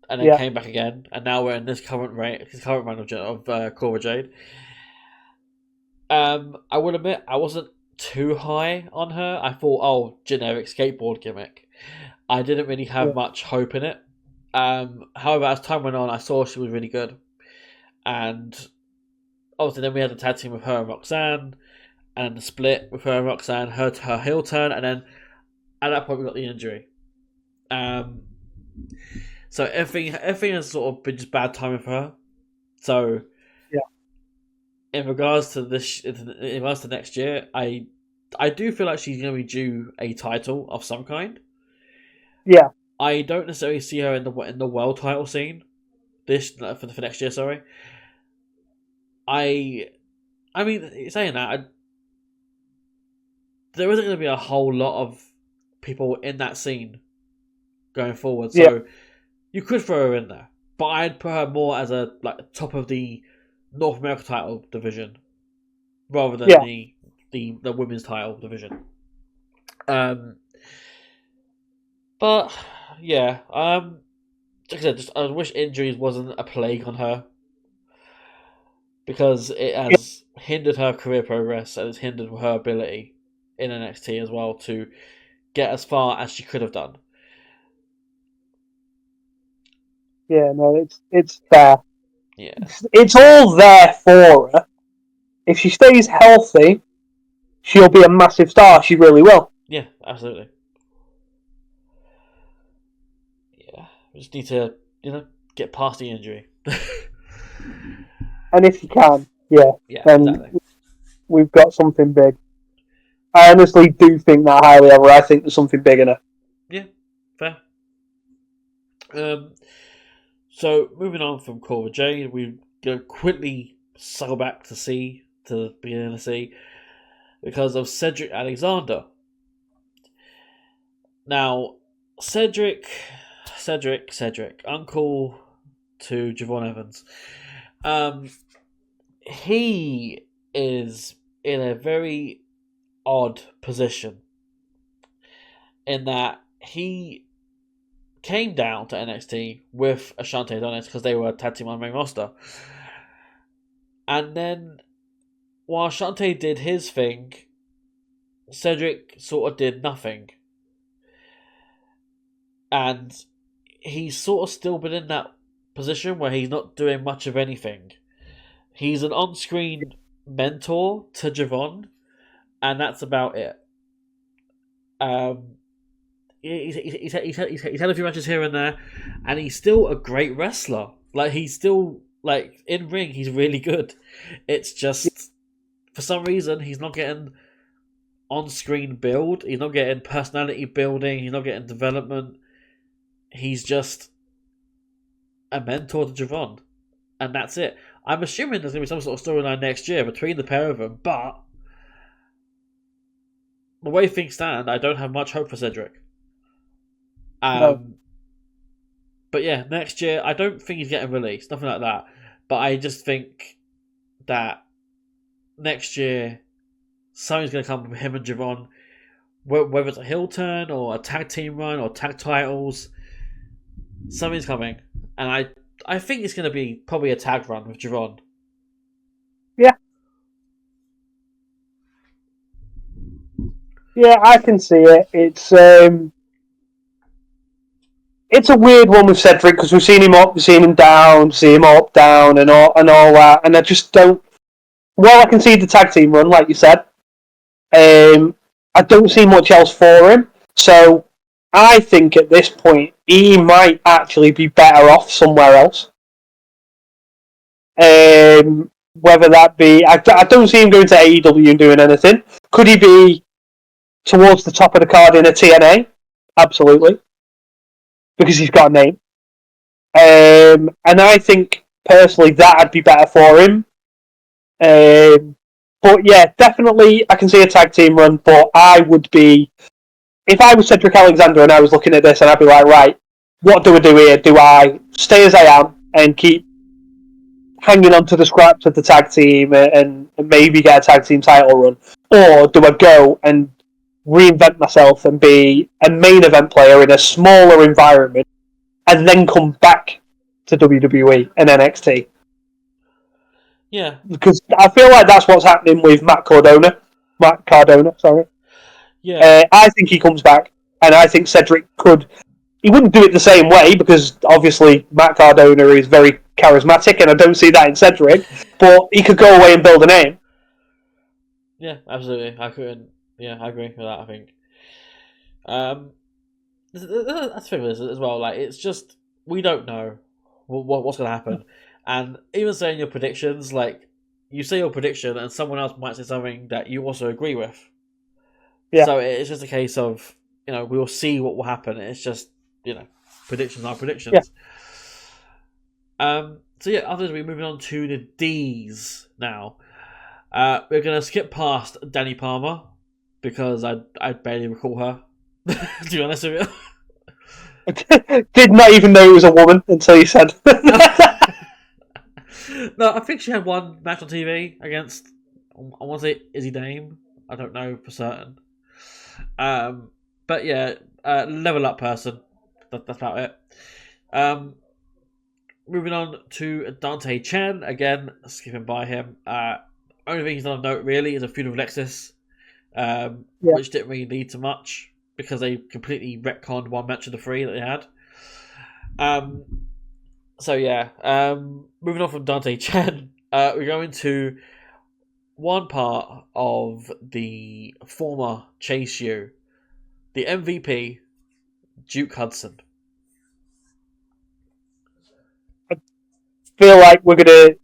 and then came back again, and now we're in this current run of Cora Jade. I will admit I wasn't too high on her. I thought, generic skateboard gimmick. I didn't really have much hope in it. However, as time went on, I saw she was really good, and obviously then we had the tag team with her and Roxanne, and the split with her and Roxanne, her heel turn, and then at that point we got the injury. So everything has sort of been just bad timing for her. So in regards to next year, I do feel like she's going to be due a title of some kind. Yeah. I don't necessarily see her in the world title scene for next year. Sorry. I mean, saying that, there isn't going to be a whole lot of people in that scene going forward. So you could throw her in there, but I'd put her more as a top of the North America title division rather than the women's title division. But yeah, like I said, I wish injuries wasn't a plague on her, because it has hindered her career progress and it's hindered her ability in NXT as well to get as far as she could have done. Yeah, no, it's fair. Yeah, it's all there for her. If she stays healthy, she'll be a massive star. She really will. Yeah, absolutely. Yeah, we just need to, get past the injury. And if you can, then exactly. We've got something big. I honestly do think that highly of her. I think there's something big in her. Yeah, fair. So moving on from Cora Jade, we go quickly circle back to the beginning of C, because of Cedric Alexander. Now, Cedric, uncle to Javon Evans. He is in a very odd position in that he came down to NXT with Ashante Donis because they were a tag team on the main roster. And then while Ashante did his thing, Cedric sort of did nothing. And he's sort of still been in that position where he's not doing much of anything. He's an on-screen mentor to Javon, and that's about it. He's had a few matches here and there, and he's still a great wrestler. Like, he's still Like, in ring, he's really good. It's just, for some reason, he's not getting on-screen build. He's not getting personality building. He's not getting development. He's just a mentor to Javon. And that's it. I'm assuming there's going to be some sort of storyline next year between the pair of them, but the way things stand, I don't have much hope for Cedric. No. But yeah, next year, I don't think he's getting released, nothing like that. But I just think that next year, something's going to come from him and Javon, whether it's a heel turn or a tag team run or tag titles, something's coming. And I think it's going to be probably a tag run with Javon. Yeah. Yeah, I can see it. It's a weird one with Cedric because we've seen him up, we've seen him down, see him up, down, and all that, and I just don't. Well, I can see the tag team run, like you said. I don't see much else for him, so I think at this point he might actually be better off somewhere else. Whether that be, I don't see him going to AEW and doing anything. Could he be towards the top of the card in a TNA? Absolutely. Because he's got a name. And I think, personally, that'd be better for him. But yeah, definitely, I can see a tag team run, but I would be... If I was Cedric Alexander and I was looking at this, and I'd be like, right, what do I do here? Do I stay as I am and keep hanging on to the scraps of the tag team and maybe get a tag team title run? Or do I go and reinvent myself and be a main event player in a smaller environment and then come back to WWE and NXT? Yeah. Because I feel like that's what's happening with Matt Cardona, sorry. Yeah. I think he comes back, and I think Cedric could... He wouldn't do it the same way, because obviously Matt Cardona is very charismatic, and I don't see that in Cedric, but he could go away and build a name. Yeah, absolutely. I agree with that, I think. That's the thing with this as well. Like, it's just, we don't know what's going to happen. And even saying your predictions, like, you say your prediction and someone else might say something that you also agree with. Yeah. So it's just a case of, we'll see what will happen. It's just, predictions are predictions. Yeah. So yeah, after this, we're moving on to the D's now. We're going to skip past Danny Palmer because I barely recall her, to be honest with you. I did not even know it was a woman until you said. No, I think she had one match on TV against, I want to say Izzy Dame. I don't know for certain. But yeah, level up person. That's about it. Moving on to Dante Chen. Again, skipping by him. Only thing he's done of note really is a feud with Lexus, which didn't really lead to much because they completely retconned one match of the three that they had. So yeah, moving on from Dante Chen, we're going to one part of the former Chase U, the MVP, Duke Hudson. I feel like we're going to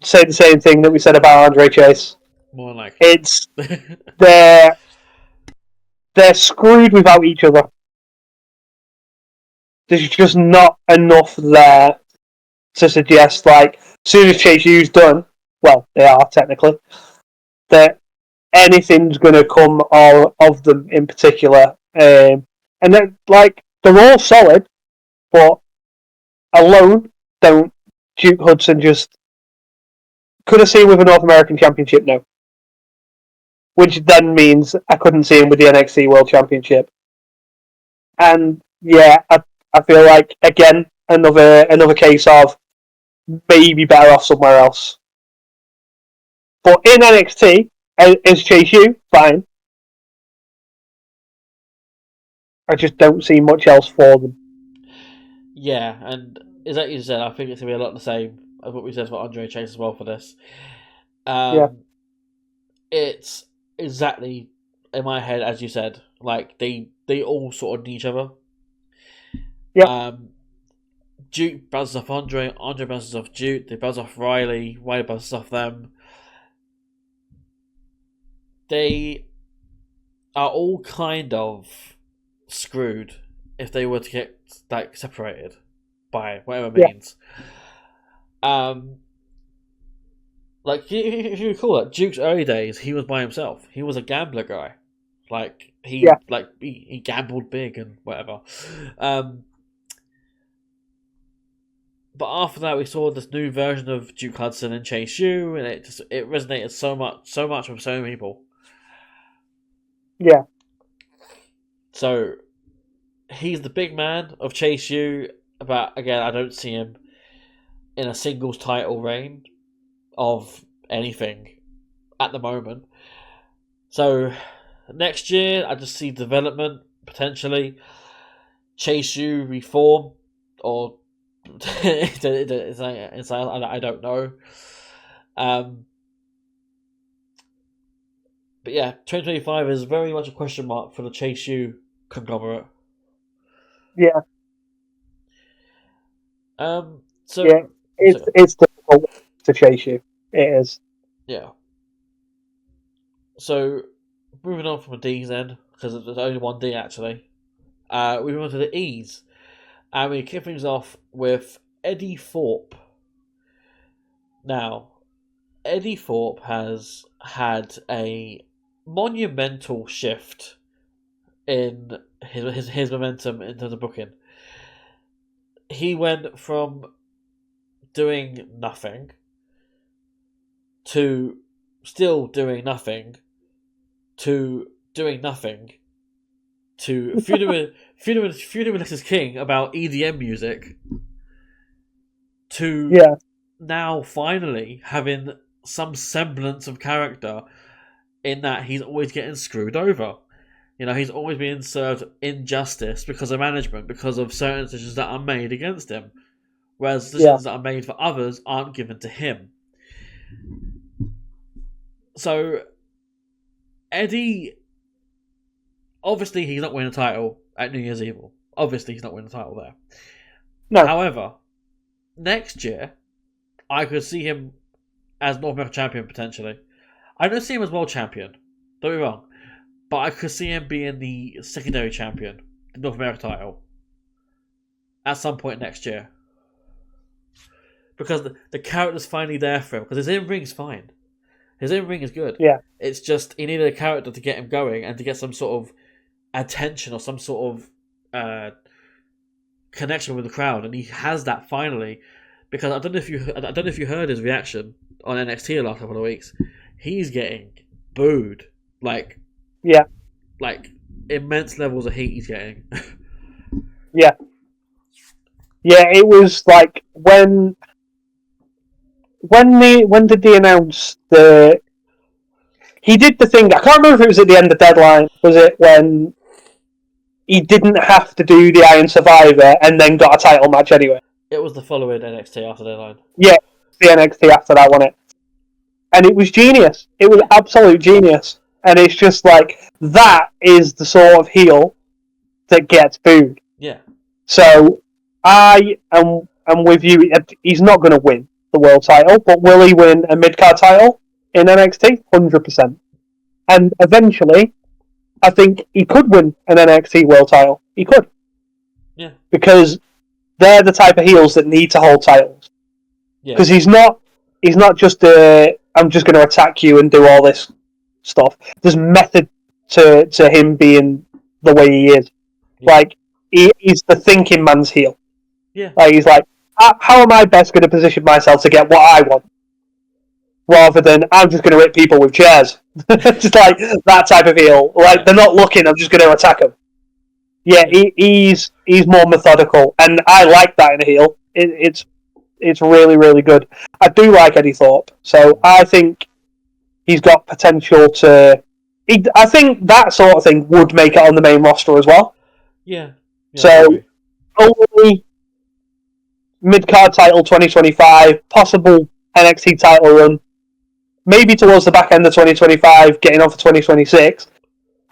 say the same thing that we said about Andre Chase. More like it's they're screwed without each other. There's just not enough there to suggest, like, as soon as Chase U's done, well, they are technically, that anything's going to come of them in particular. And they're all solid, but alone, don't. Duke Hudson just... Could I see him with a North American Championship? No. Which then means I couldn't see him with the NXT World Championship. And yeah, I feel like, again, another case of maybe better off somewhere else. But in NXT, as Chase U, fine. I just don't see much else for them. Yeah, and as you said, I think it's going to be a lot the same as what we said for Andre Chase as well for this. It's exactly in my head, as you said, like they all sort of need each other. Yeah. Duke bounces off Andre bounces off Duke, they bounce off Riley bounces off them. They are all kind of screwed if they were to get like separated by whatever means. Like if you recall that Duke's early days, he was by himself. He was a gambler guy. Like he gambled big and whatever. But after that, we saw this new version of Duke Hudson and Chase U, and it resonated so much with so many people. Yeah. So he's the big man of Chase U, but again, I don't see him in a singles title reign of anything at the moment. So next year, I just see development potentially. Chase U reform, or it's I don't know. But yeah, 2025 is very much a question mark for the Chase U conglomerate. Yeah. It's difficult to chase you. It is. Yeah. So moving on from the D's then, because there's only one D actually. We move on to the E's, and we kick things off with Eddie Thorpe. Now, Eddie Thorpe has had a monumental shift in his momentum in terms of booking. He went from doing nothing to still doing nothing to doing nothing to feuding with Alexis King about EDM music to now finally having some semblance of character in that he's always getting screwed over. You know, he's always being served injustice because of management, because of certain decisions that are made against him, whereas decisions that are made for others aren't given to him. So Eddie, obviously he's not winning a title at New Year's Evil. Obviously he's not winning a title there. No. However, next year, I could see him as North American champion potentially. I don't see him as world champion. Don't be wrong. But I could see him being the secondary champion, the North American title, at some point next year. Because the character's finally there for him. Because his in-ring's fine. His in-ring is good. Yeah. It's just he needed a character to get him going and to get some sort of attention or some sort of connection with the crowd, and he has that finally. Because I don't know if you heard his reaction on NXT the last couple of weeks. He's getting booed, like immense levels of heat he's getting. Yeah, it was like when did they announce the? He did the thing. I can't remember if it was at the end of Deadline. Was it when he didn't have to do the Iron Survivor and then got a title match anyway? It was the following NXT after Deadline. Yeah, the NXT after that one. And it was genius. It was absolute genius. And it's just like, that is the sort of heel that gets booed. Yeah. So, I am with you. He's not going to win the world title, but will he win a mid-card title in NXT? 100%. And eventually, I think he could win an NXT world title. He could. Yeah. Because they're the type of heels that need to hold titles. Because he's not just I'm just going to attack you and do all this stuff. There's method to him being the way he is. Yeah. Like, he's the thinking man's heel. Yeah. Like, he's like, how am I best going to position myself to get what I want? Rather than, I'm just going to hit people with chairs. Just like that type of heel. Like, they're not looking, I'm just going to attack them. Yeah, he's more methodical. And I like that in a heel. It's really, really good. I do like Eddie Thorpe. So I think he's got potential to... I think that sort of thing would make it on the main roster as well. Yeah. So, only mid-card title 2025, possible NXT title run, maybe towards the back end of 2025, getting on for 2026.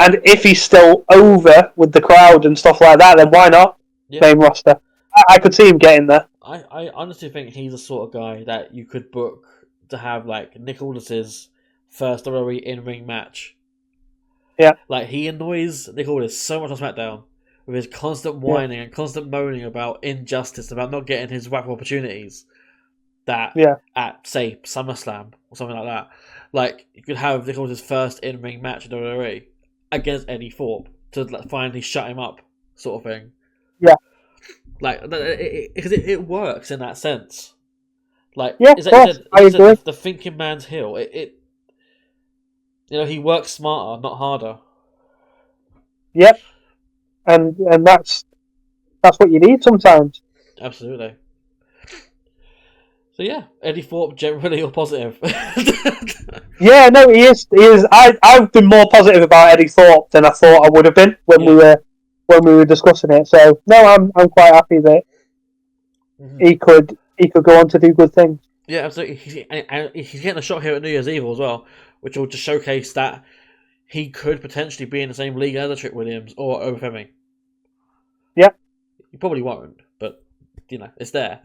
And if he's still over with the crowd and stuff like that, then why not? Main roster. I could see him getting there. I honestly think he's the sort of guy that you could book to have like Nick Aldis's first WWE in-ring match. Yeah. Like, he annoys Nick Aldis so much on SmackDown with his constant whining and constant moaning about injustice, about not getting his whack opportunities. That at, say, SummerSlam or something like that, like, you could have Nick Aldis' first in-ring match in WWE against Eddie Thorpe to finally shut him up, sort of thing. Yeah. Like, because it works in that sense. Like, yeah, I agree. The thinking man's heel. He works smarter, not harder. Yep, and that's what you need sometimes. Absolutely. So yeah, Eddie Thorpe generally all positive. Yeah, no, he is. I've been more positive about Eddie Thorpe than I thought I would have been when we were discussing it. So no, I'm quite happy that he could go on to do good things. Yeah, absolutely. He's getting a shot here at New Year's Eve as well, which will just showcase that he could potentially be in the same league as a Trick Williams or Obafemi. Yeah. He probably won't, but it's there.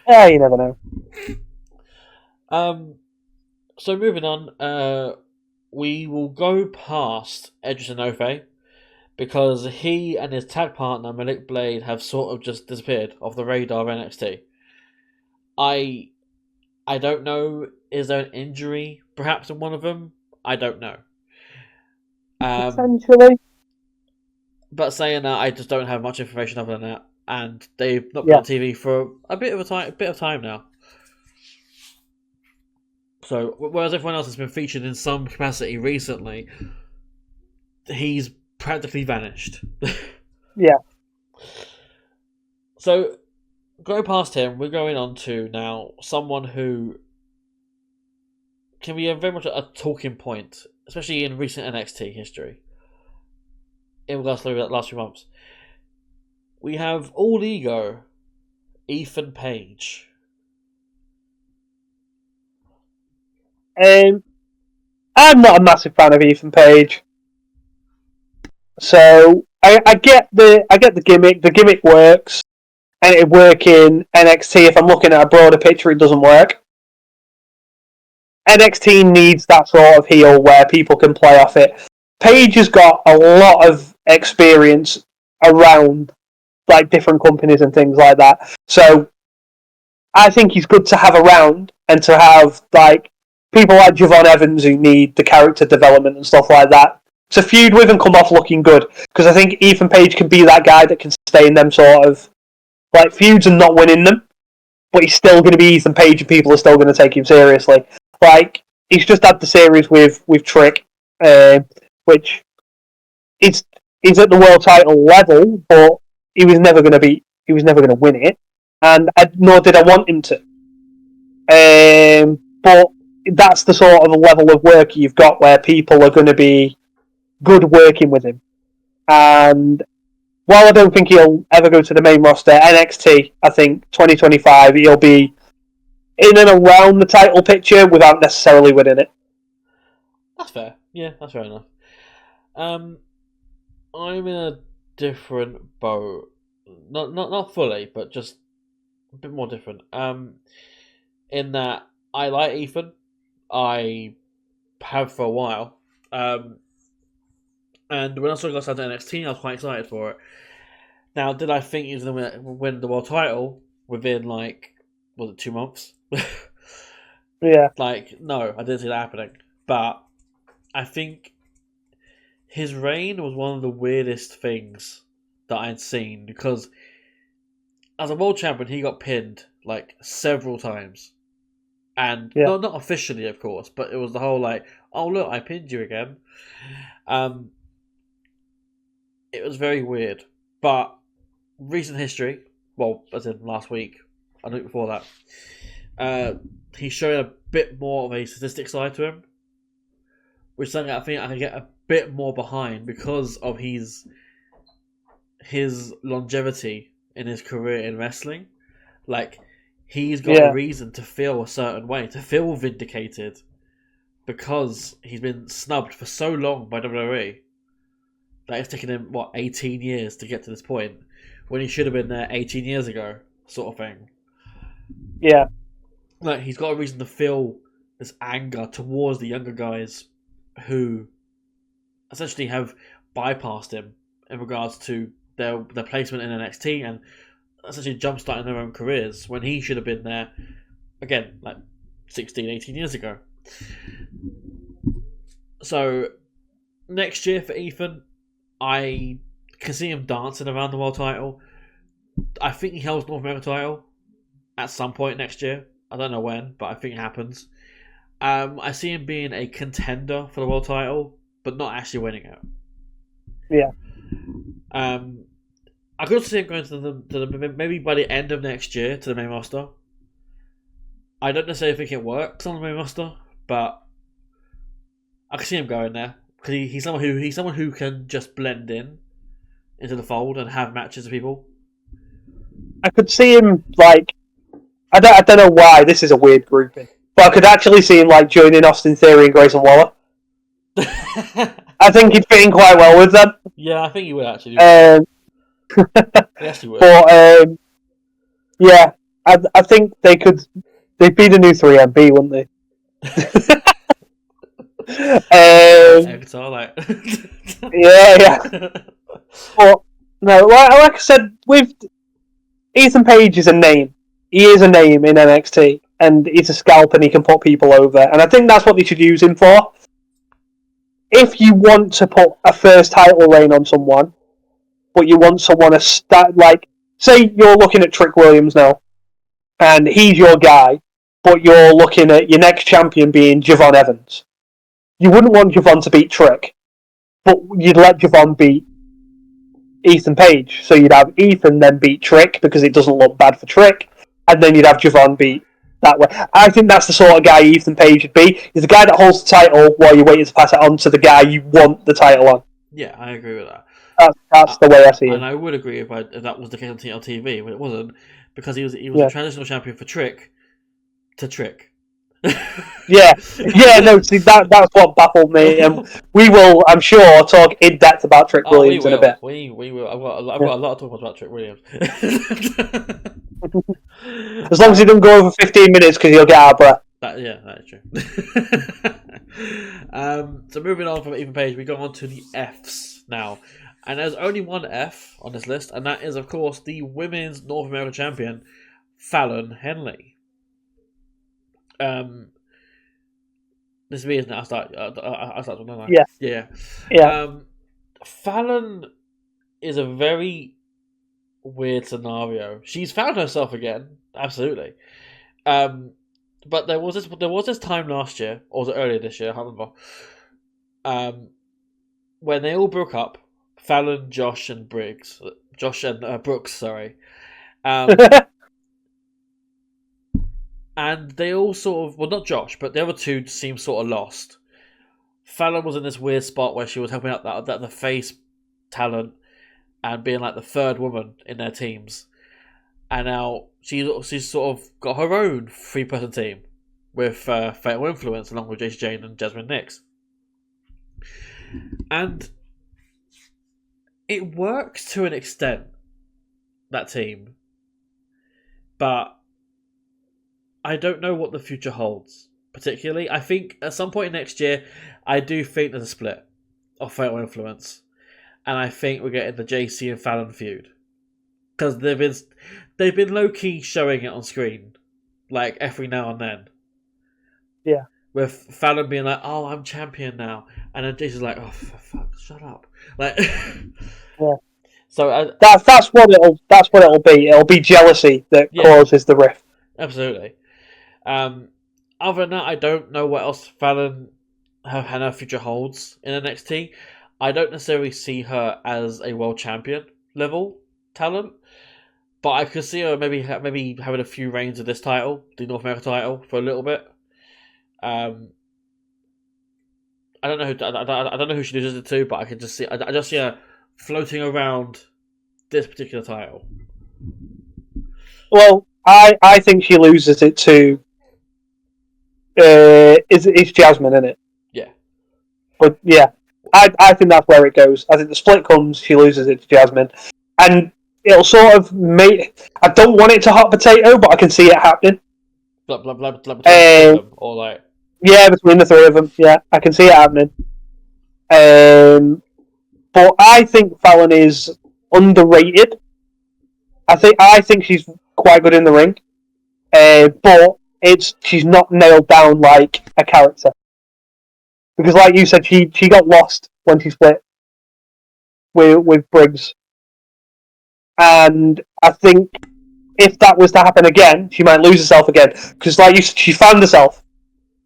Yeah, you never know. So moving on, we will go past Edris Enofe because he and his tag partner Malik Blade have sort of just disappeared off the radar of NXT. I don't know. Is there an injury perhaps in one of them? I don't know. Potentially. But saying that, I just don't have much information other than that, and they've not been on TV for a bit of time now. So, whereas everyone else has been featured in some capacity recently, he's practically vanished. Yeah. So, go past him, we're going on to now someone who can be very much a talking point, especially in recent NXT history, in regards to the last few months. We have All Ego, Ethan Page. I'm not a massive fan of Ethan Page, so I get the gimmick. The gimmick works, and it work in NXT. If I'm looking at a broader picture, it doesn't work. NXT needs that sort of heel where people can play off it. Page has got a lot of experience around like different companies and things like that, so I think he's good to have around and to have like people like Javon Evans who need the character development and stuff like that to feud with and come off looking good, because I think Ethan Page can be that guy that can stay in them sort of like feuds and not winning them, but he's still going to be Ethan Page and people are still going to take him seriously. Like, he's just had the series with Trick, which is at the world title level, but he was never going to win it, and nor did I want him to. But that's the sort of level of work you've got where people are going to be good working with him. And while I don't think he'll ever go to the main roster, NXT, I think 2025 he'll be in and around the title picture without necessarily winning it. That's fair. Yeah, that's fair enough. I'm in a different boat. Not fully, but just a bit more different. In that I like Ethan. I have for a while. And when I saw he got signed to NXT, I was quite excited for it. Now, did I think he was going to win the world title within, like, was it 2 months? Yeah. Like, no, I didn't see that happening. But I think his reign was one of the weirdest things that I'd seen, because as a world champion, he got pinned, like, several times. And not officially, of course, but it was the whole, like, oh, look, I pinned you again. It was very weird. But recent history, well, as in last week, I think before that, he's showing a bit more of a statistic side to him, which is something I think I can get a bit more behind because of his longevity in his career in wrestling. Like, he's got a reason to feel a certain way, to feel vindicated, because he's been snubbed for so long by WWE. Like, it's taken him, 18 years to get to this point, when he should have been there 18 years ago, sort of thing. Yeah. Like, he's got a reason to feel this anger towards the younger guys who essentially have bypassed him in regards to their placement in NXT and essentially jump-starting their own careers when he should have been there, again, like 16, 18 years ago. So, next year for Ethan, I can see him dancing around the world title. I think he holds North American title at some point next year. I don't know when, but I think it happens. I see him being a contender for the world title, but not actually winning it. Yeah. I could see him going to the maybe by the end of next year to the main roster. I don't necessarily think it works on the main roster, but I can see him going there because he's someone who can just blend in into the fold and have matches with people. I could see him like I don't know why this is a weird grouping, but I could actually see him like joining Austin Theory and Grayson Waller. I think he'd fit in quite well with them. Yeah, I think he would actually. He actually would. But yeah, I think they'd be the new 3MB, wouldn't they? Yeah. But no, like I said, with Ethan Page is a name. He is a name in NXT, and he's a scalp, and he can put people over. And I think that's what they should use him for. If you want to put a first title reign on someone, but you want someone to start, like, say you're looking at Trick Williams now, and he's your guy, but you're looking at your next champion being Javon Evans. You wouldn't want Javon to beat Trick, but you'd let Javon beat Ethan Page. So you'd have Ethan then beat Trick because it doesn't look bad for Trick, and then you'd have Javon beat that way. I think that's the sort of guy Ethan Page would be. He's the guy that holds the title while you're waiting to pass it on to the guy you want the title on. Yeah, I agree with that. That's the way I see it. And I would agree if that was the case on TV, but it wasn't, because he was a transitional champion for Trick to Trick. Yeah, no, see, that's what baffled me, and we will, I'm sure, talk in depth about Trick Williams in a bit. We will. I've got a lot to talk about Trick Williams. As long as he doesn't go over 15 minutes, because he'll get out of breath. That is true. So moving on from Ethan Page, we go on to the Fs now. And there's only one F on this list, and that is, of course, the Women's North American Champion, Fallon Henley. This is me, isn't it? I'll start, don't I? Yeah. Fallon is a very weird scenario. She's found herself again, absolutely. But there was this time last year, or was it earlier this year? I can't remember. When they all broke up, Fallon, Josh and Brooks, sorry. And they all sort of, well, not Josh, but the other two seemed sort of lost. Fallon was in this weird spot where she was helping out that the face talent and being like the third woman in their teams. And now she's sort of got her own 3-person team with Fatal Influence along with Jacy Jayne and Jasmine Nix. And it works to an extent, that team. But I don't know what the future holds, particularly. I think at some point next year, I do think there's a split of Fatal Influence. And I think we're getting the JC and Fallon feud. Because they've been low-key showing it on screen, like every now and then. Yeah. With Fallon being like, "Oh, I'm champion now," and then JC's like, "Oh, for fuck, shut up!" Like, yeah. So that's what it'll be. It'll be jealousy that causes the rift. Absolutely. Other than that, I don't know what else Fallon her future holds in NXT. I don't necessarily see her as a world champion level talent, but I could see her maybe having a few reigns of this title, the North American title, for a little bit. I don't know who she loses it to, but I just see her floating around this particular title. Well, I think she loses it to. It's Jasmine, isn't it? Yeah. But yeah, I think that's where it goes. I think the split comes, she loses it to Jasmine, and it'll sort of make. I don't want it to hot potato, but I can see it happening. Or like. Yeah, between the three of them. Yeah, I can see it happening. But I think Fallon is underrated. I think she's quite good in the ring, but she's not nailed down like a character. Because, like you said, she got lost when she split with Briggs, and I think if that was to happen again, she might lose herself again. Because, like you said, she found herself.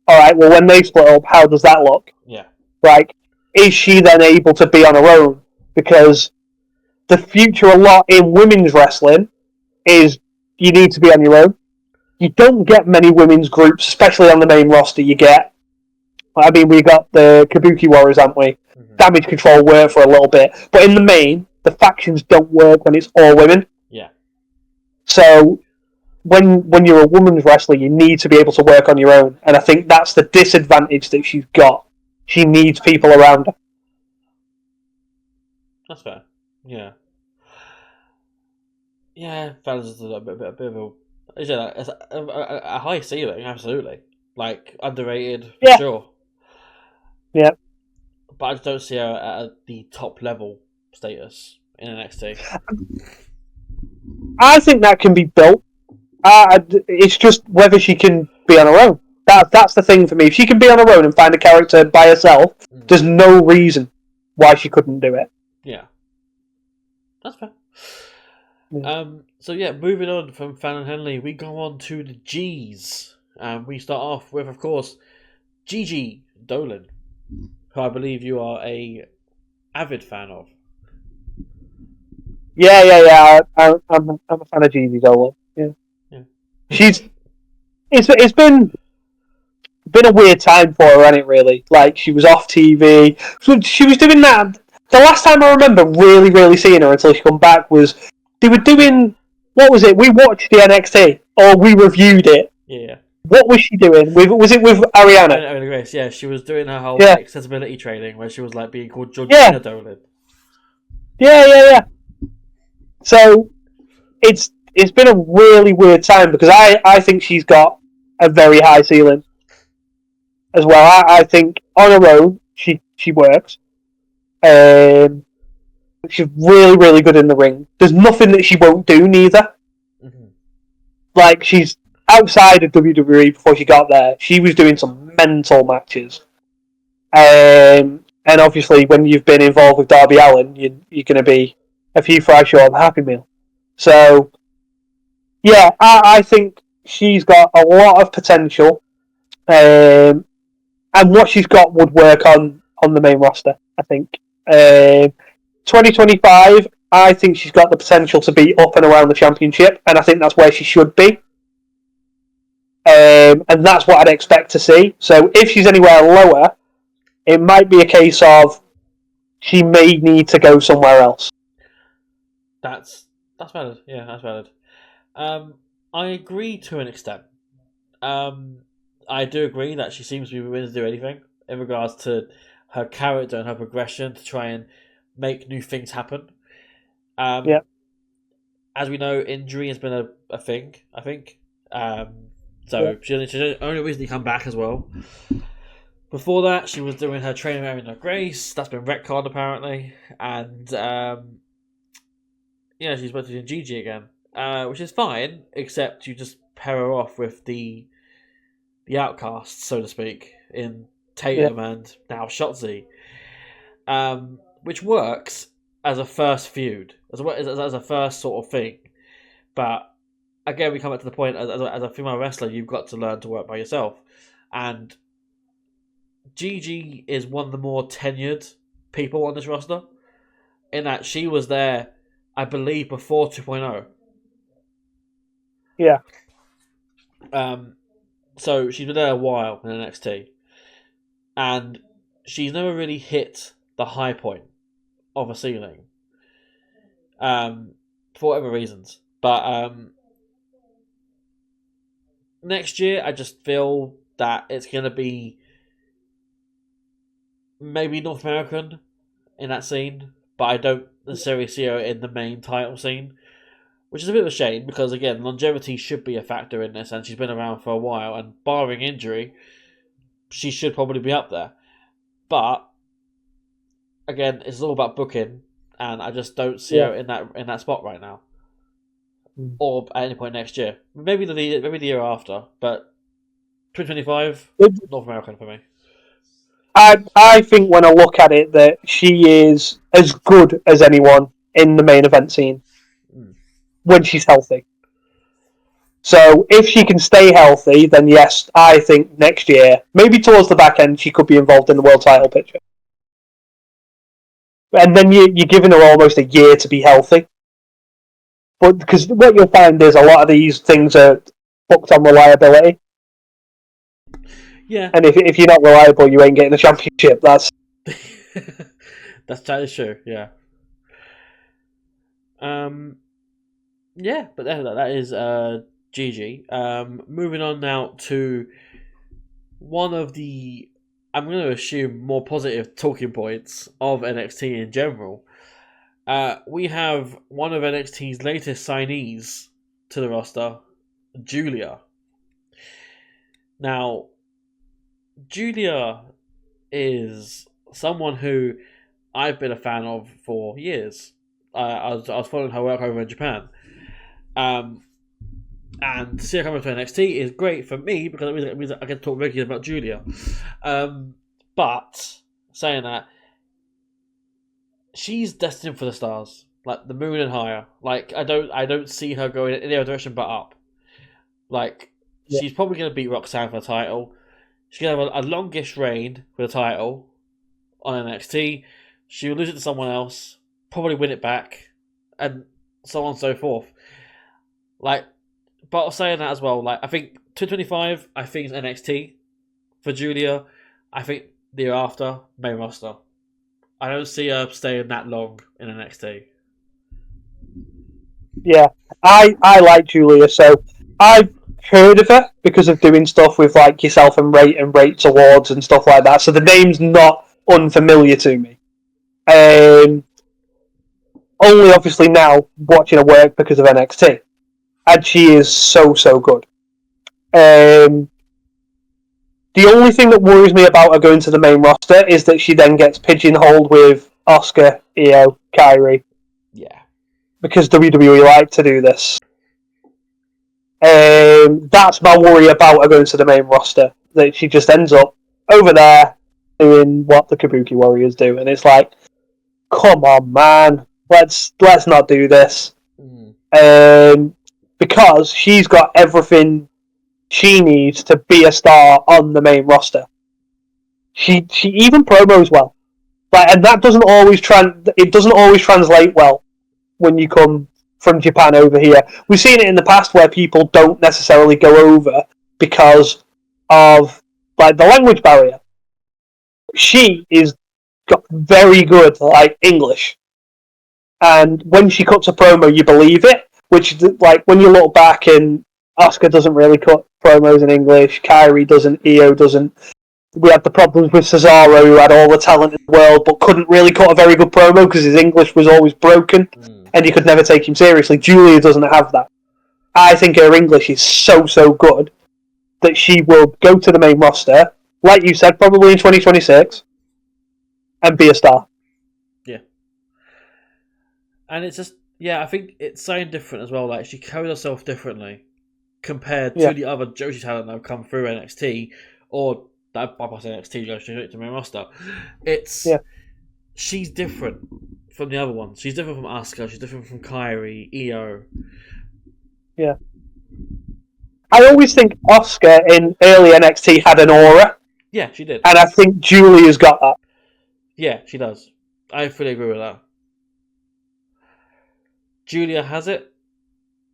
All right. Well, when they split up, how does that look? Yeah. Like, is she then able to be on her own? Because the future a lot in women's wrestling is you need to be on your own. You don't get many women's groups, especially on the main roster. We got the Kabuki Warriors, haven't we? Mm-hmm. Damage Control work for a little bit, but in the main, the factions don't work when it's all women. Yeah. So when you're a women's wrestler, you need to be able to work on your own, and I think that's the disadvantage that she's got. She needs people around her. That's fair. Yeah. Yeah, Fallon's is a bit of a high ceiling, absolutely. Like, underrated, for sure. Yeah. But I just don't see her at the top level status in NXT. I think that can be built. It's just whether she can be on her own. That's the thing for me. If she can be on her own and find a character by herself, there's no reason why she couldn't do it. Yeah. That's fair. Yeah. So moving on from Fallon Henley, we go on to the G's. We start off with, of course, Gigi Dolan, who I believe you are a avid fan of. Yeah. I'm a fan of Gigi Dolan. Yeah. It's been a weird time for her, hasn't it? Really, like she was off TV. So she was doing that. The last time I remember really seeing her until she come back was they were doing, what was it? We watched the NXT or we reviewed it. Yeah. What was she doing? Was it with Ariana? Ariana Grace, yeah. She was doing her whole accessibility training where she was like being called Georgina Dolan. Yeah. So it's been a really weird time because I think she's got a very high ceiling as well. I think on her own she works. She's really good in the ring. There's nothing that she won't do neither. Mm-hmm. Like, she's outside of WWE before she got there. She was doing some mental matches. And obviously when you've been involved with Darby Allin, you're going to be a few fries short of a Happy Meal. So yeah, I think she's got a lot of potential. And what she's got would work on the main roster, I think. 2025, I think she's got the potential to be up and around the championship, and I think that's where she should be. And that's what I'd expect to see. So if she's anywhere lower, it might be a case of she may need to go somewhere else. That's valid. Yeah, that's valid. I agree to an extent. I do agree that she seems to be willing to do anything in regards to her character and her progression to try and make new things happen. As we know, injury has been a thing, I think. She only recently come back as well. Before that, she was doing her training with Ariana Grace. That's been retconned apparently. And she's about to do Gigi again. Which is fine, except you just pair her off with the outcasts, so to speak, in Tatum and now Shotzi. Which works as a first feud, as a first sort of thing. But again, we come back to the point, as a female wrestler, you've got to learn to work by yourself. And Gigi is one of the more tenured people on this roster, in that she was there, I believe, before 2.0. Yeah. So she's been there a while in NXT. And she's never really hit the high point of a ceiling. For whatever reasons. But next year, I just feel that it's going to be maybe North American in that scene. But I don't necessarily see her in the main title scene, which is a bit of a shame because, again, longevity should be a factor in this, and she's been around for a while, and barring injury, she should probably be up there. But, again, it's all about booking, and I just don't see her in that spot right now. Or at any point next year. Maybe the year after, but 2025, North American for me. I think when I look at it that she is as good as anyone in the main event scene when she's healthy. So if she can stay healthy, then yes, I think next year, maybe towards the back end, she could be involved in the world title picture. And then you're giving her almost a year to be healthy. But because what you'll find is a lot of these things are booked on reliability. Yeah. And if you're not reliable, you ain't getting the championship. That's that is true. Yeah. Yeah, but that is GG. Moving on now to one of the, I'm going to assume, more positive talking points of NXT in general. We have one of NXT's latest signees to the roster, Julia. Now, Julia is someone who I've been a fan of for years. I was following her work over in Japan. And to see her come to NXT is great for me because it means I can talk regularly about Julia. But saying that, she's destined for the stars, like the moon and higher. Like I don't see her going in any other direction but up. Like she's probably going to beat Roxanne for the title. She's going to have a longish reign for the title on NXT. She will lose it to someone else, probably win it back, and so on and so forth. Like, but saying that as well, like I think 225, I think is NXT for Julia. I think the year after, main roster. I don't see her staying that long in NXT. Yeah, I like Julia, so I've heard of her because of doing stuff with like yourself and Rates Awards and stuff like that. So the name's not unfamiliar to me. Only obviously now watching her work because of NXT, and she is so good. The only thing that worries me about her going to the main roster is that she then gets pigeonholed with Asuka, Io, Kairi. Yeah. Because WWE like to do this. That's my worry about her going to the main roster. That she just ends up over there doing what the Kabuki Warriors do. And it's like, come on, man. Let's not do this. Because she's got everything she needs to be a star on the main roster. She even promos well. Like, and that doesn't always translate well when you come from Japan over here. We've seen it in the past where people don't necessarily go over because of like the language barrier. She is got very good like English, and when she cuts a promo, you believe it. Which like when you look back, and Asuka doesn't really cut promos in English. Kairi doesn't. Io doesn't. We had the problems with Cesaro, who had all the talent in the world, but couldn't really cut a very good promo because his English was always broken, and you could never take him seriously. Julia doesn't have that. I think her English is so good that she will go to the main roster, like you said, probably in 2026, and be a star. Yeah. And it's just, I think it's something different as well. Like, she carries herself differently compared to the other Joshi talent that have come through NXT, or that bypass NXT goes straight to main roster. She's different from the other ones. She's different from Asuka. She's different from Kairi, Io. Yeah. I always think Asuka in early NXT had an aura. Yeah, she did. And I think Julia's got that. Yeah, she does. I fully agree with that. Julia has it,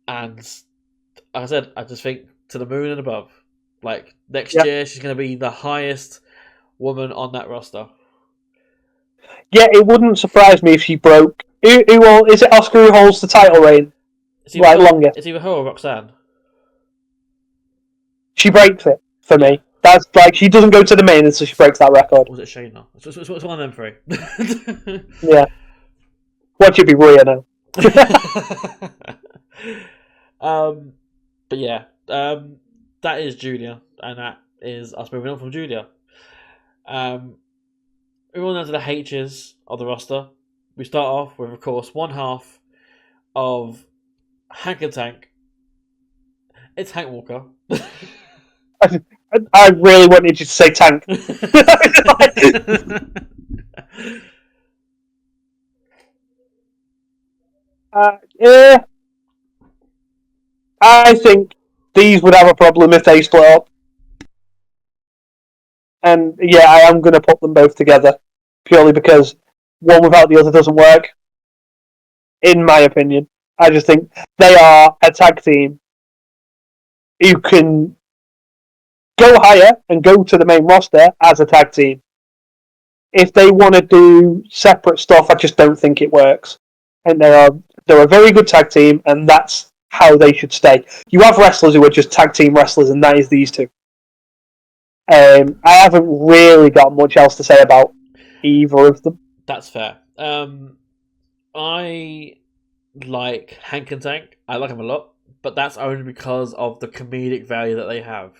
and like I said, I just think to the moon and above. Like, next year, she's going to be the highest woman on that roster. Yeah, it wouldn't surprise me if she broke. Is it Asuka who holds the title reign? Longer. It's either her or Roxanne. She breaks it for me. That's like she doesn't go to the main until she breaks that record. Or was it Shayna? It's one of them three. Yeah. Watch it be Rhea now. But yeah, that is Julia, and that is us moving on from Julia. Moving on to the H's of the roster. We start off with, of course, one half of Hank and Tank. It's Hank Walker. I really wanted you to say Tank. Yeah, I think these would have a problem if they split up. And yeah, I am going to put them both together purely because one without the other doesn't work. In my opinion, I just think they are a tag team who can go higher and go to the main roster as a tag team. If they want to do separate stuff, I just don't think it works. And they're a very good tag team, and that's how they should stay. You have wrestlers who are just tag team wrestlers, and that is these two. I haven't really got much else to say about either of them. That's fair. I like Hank and Tank. I like them a lot, but that's only because of the comedic value that they have.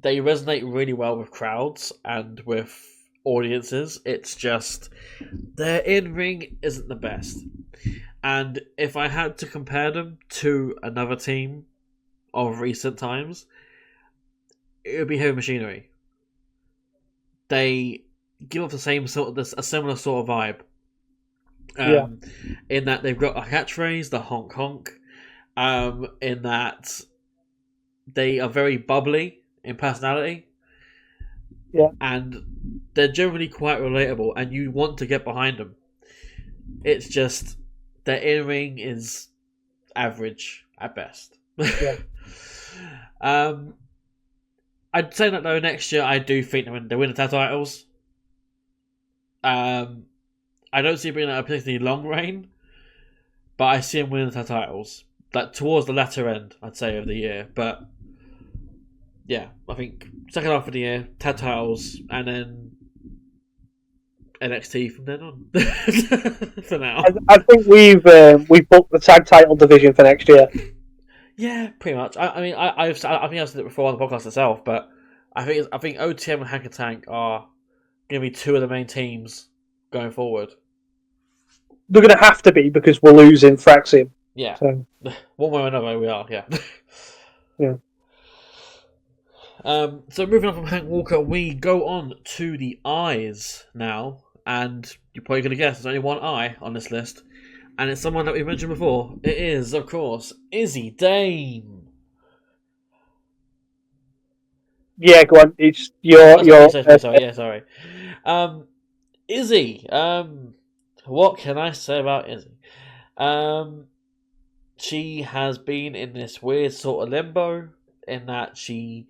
They resonate really well with crowds and with audiences. It's just their in-ring isn't the best. And if I had to compare them to another team of recent times, it would be Heavy Machinery. They give off the same sort of a similar sort of vibe. In that they've got a catchphrase, the honk honk. In that they are very bubbly in personality. Yeah. And they're generally quite relatable, and you want to get behind them. It's just their in-ring is average at best. Yeah. I'd say that though next year I do think they win the tag titles. I don't see it being a particularly long reign, but I see them winning the tag titles. Like towards the latter end, I'd say, of the year. But yeah, I think second half of the year, tag titles, and then NXT from then on. For now, I think we've booked the tag title division for next year. Yeah, pretty much. I mean, I think I've said it before on the podcast itself, but I think OTM and Hank and Tank are going to be two of the main teams going forward. They're going to have to be because we're losing Fraxium. Yeah. So. One way or another, we are, yeah. Yeah. So moving on from Hank Walker, we go on to the eyes now, and you're probably going to guess there's only one eye on this list, and it's someone that we mentioned before. It is, of course, Izzy Dame. Yeah, go on. It's your. Sorry. Izzy. What can I say about Izzy? She has been in this weird sort of limbo in that she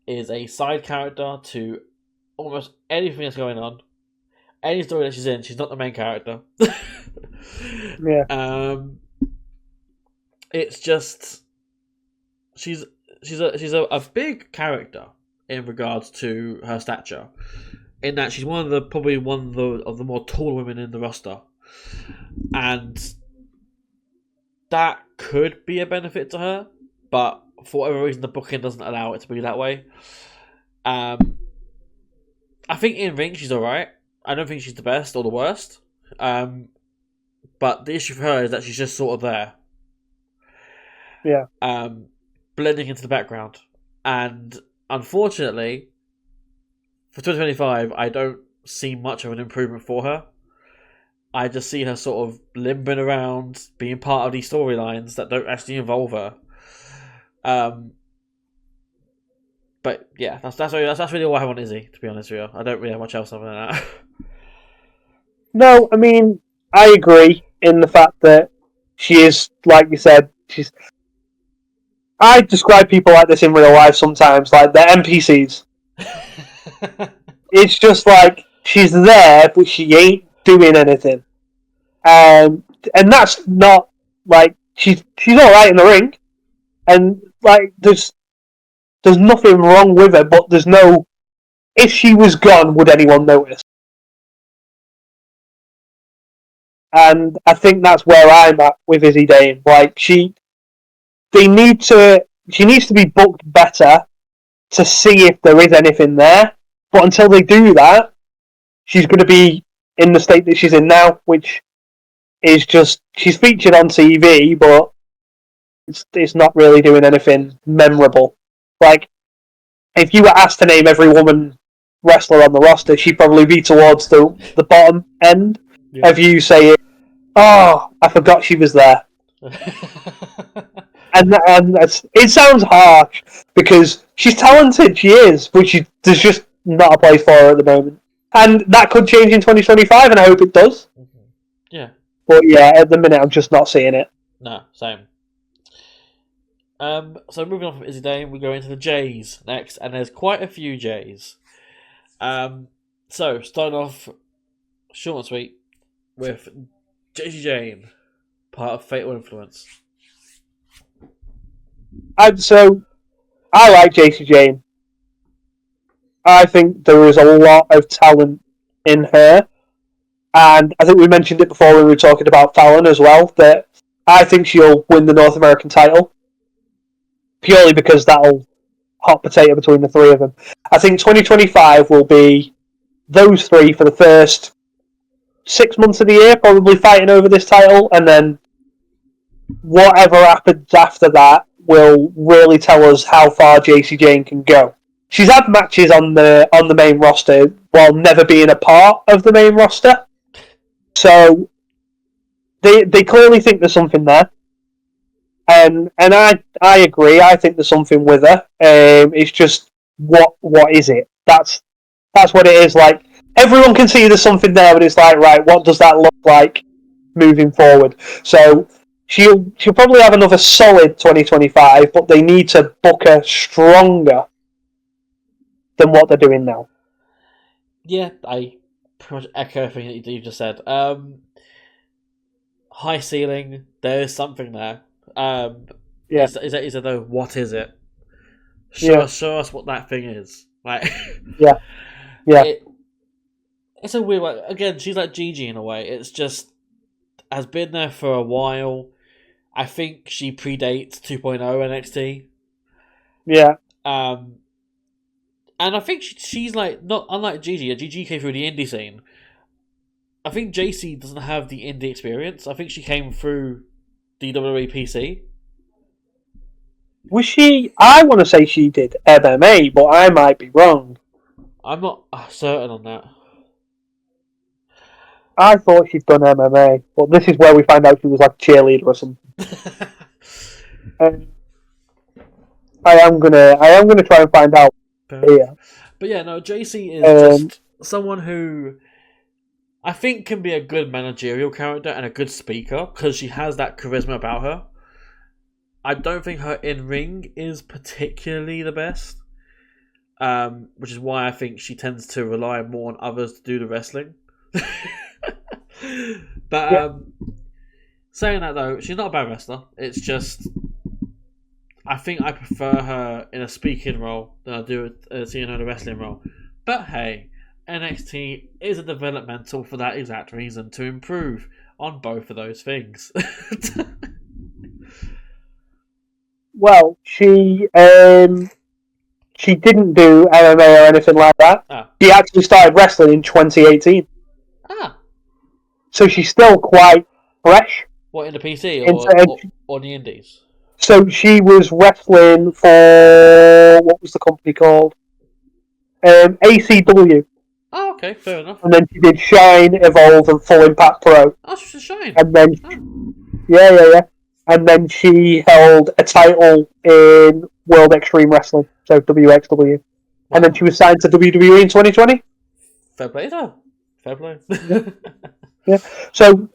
is a side character to almost anything that's going on. Any story that she's in, she's not the main character. Yeah. It's just she's a big character in regards to her stature, in that she's probably one of the more tall women in the roster, and that could be a benefit to her, but for whatever reason the booking doesn't allow it to be that way. I think in ring she's alright. I don't think she's the best or the worst. But the issue for her is that she's just sort of there. Yeah. Blending into the background. And unfortunately, for 2025, I don't see much of an improvement for her. I just see her sort of limping around, being part of these storylines that don't actually involve her. But yeah, that's really all I have on Izzy, to be honest with you. I don't really have much else other than that. No, I mean, I agree in the fact that she is, like you said, I describe people like this in real life sometimes, like they're NPCs. It's just like, she's there, but she ain't doing anything. And that's not, like, she's alright in the ring. And, like, there's nothing wrong with her, but there's no... If she was gone, would anyone notice? and I think that's where I'm at with Izzy Dane. Like she needs to be booked better to see if there is anything there. But until they do that, she's going to be in the state that she's in now, which is just she's featured on TV, but it's not really doing anything memorable. Like if you were asked to name every woman wrestler on the roster, she'd probably be towards the bottom end of you saying, "Oh, I forgot she was there." and it sounds harsh because she's talented, she is, but there's just not a place for her at the moment. And that could change in 2025, and I hope it does. Yeah. But yeah, at the minute, I'm just not seeing it. No, same. So moving on from Izzy Dane, we go into the J's next, and there's quite a few J's. So starting off short and sweet with JC Jane, part of Fatal Influence. So I like JC Jane. I think there is a lot of talent in her. And I think we mentioned it before when we were talking about Fallon as well, that I think she'll win the North American title. Purely because that'll hot potato between the three of them. I think 2025 will be those three for the first 6 months of the year, probably fighting over this title, and then whatever happens after that will really tell us how far JC Jane can go. She's had matches on the main roster while never being a part of the main roster. So they clearly think there's something there. And I agree, I think there's something with her. It's just what is it? That's what it is. Like everyone can see there's something there, but it's like, right, what does that look like moving forward? So she'll probably have another solid 2025, but they need to book her stronger than what they're doing now. Yeah, I pretty much echo everything that you've just said. High ceiling, there is something there. Yeah. Is it though? What is it? Show us what that thing is. Like, yeah. It's a weird one. Again, she's like Gigi in a way. It's just has been there for a while. I think she predates 2.0 NXT. Yeah. And I think she's like not unlike Gigi. Gigi came through the indie scene. I think JC doesn't have the indie experience. I think she came through the WWE PC. Was she? I want to say she did MMA, but I might be wrong. I'm not certain on that. I thought she'd done MMA, but this is where we find out she was like a cheerleader or something. I am gonna try and find out. Yeah. But yeah, no, JC is just someone who I think can be a good managerial character and a good speaker because she has that charisma about her. I don't think her in-ring is particularly the best, which is why I think she tends to rely more on others to do the wrestling. But saying that though, she's not a bad wrestler. It's just I think I prefer her in a speaking role than I do seeing her in a wrestling role. But hey, NXT is a developmental for that exact reason, to improve on both of those things. Well, she didn't do MMA or anything like that. She actually started wrestling in 2018. So she's still quite fresh. What, in the PC or the Indies? So she was wrestling for, what was the company called? HCW. Oh, okay, fair enough. And then she did Shine, Evolve, and Full Impact Pro. Oh, she was Shine. And then, yeah. And then she held a title in World Extreme Wrestling, so WXW. Wow. And then she was signed to WWE in 2020. Fair play, though. Fair play. Yeah. So,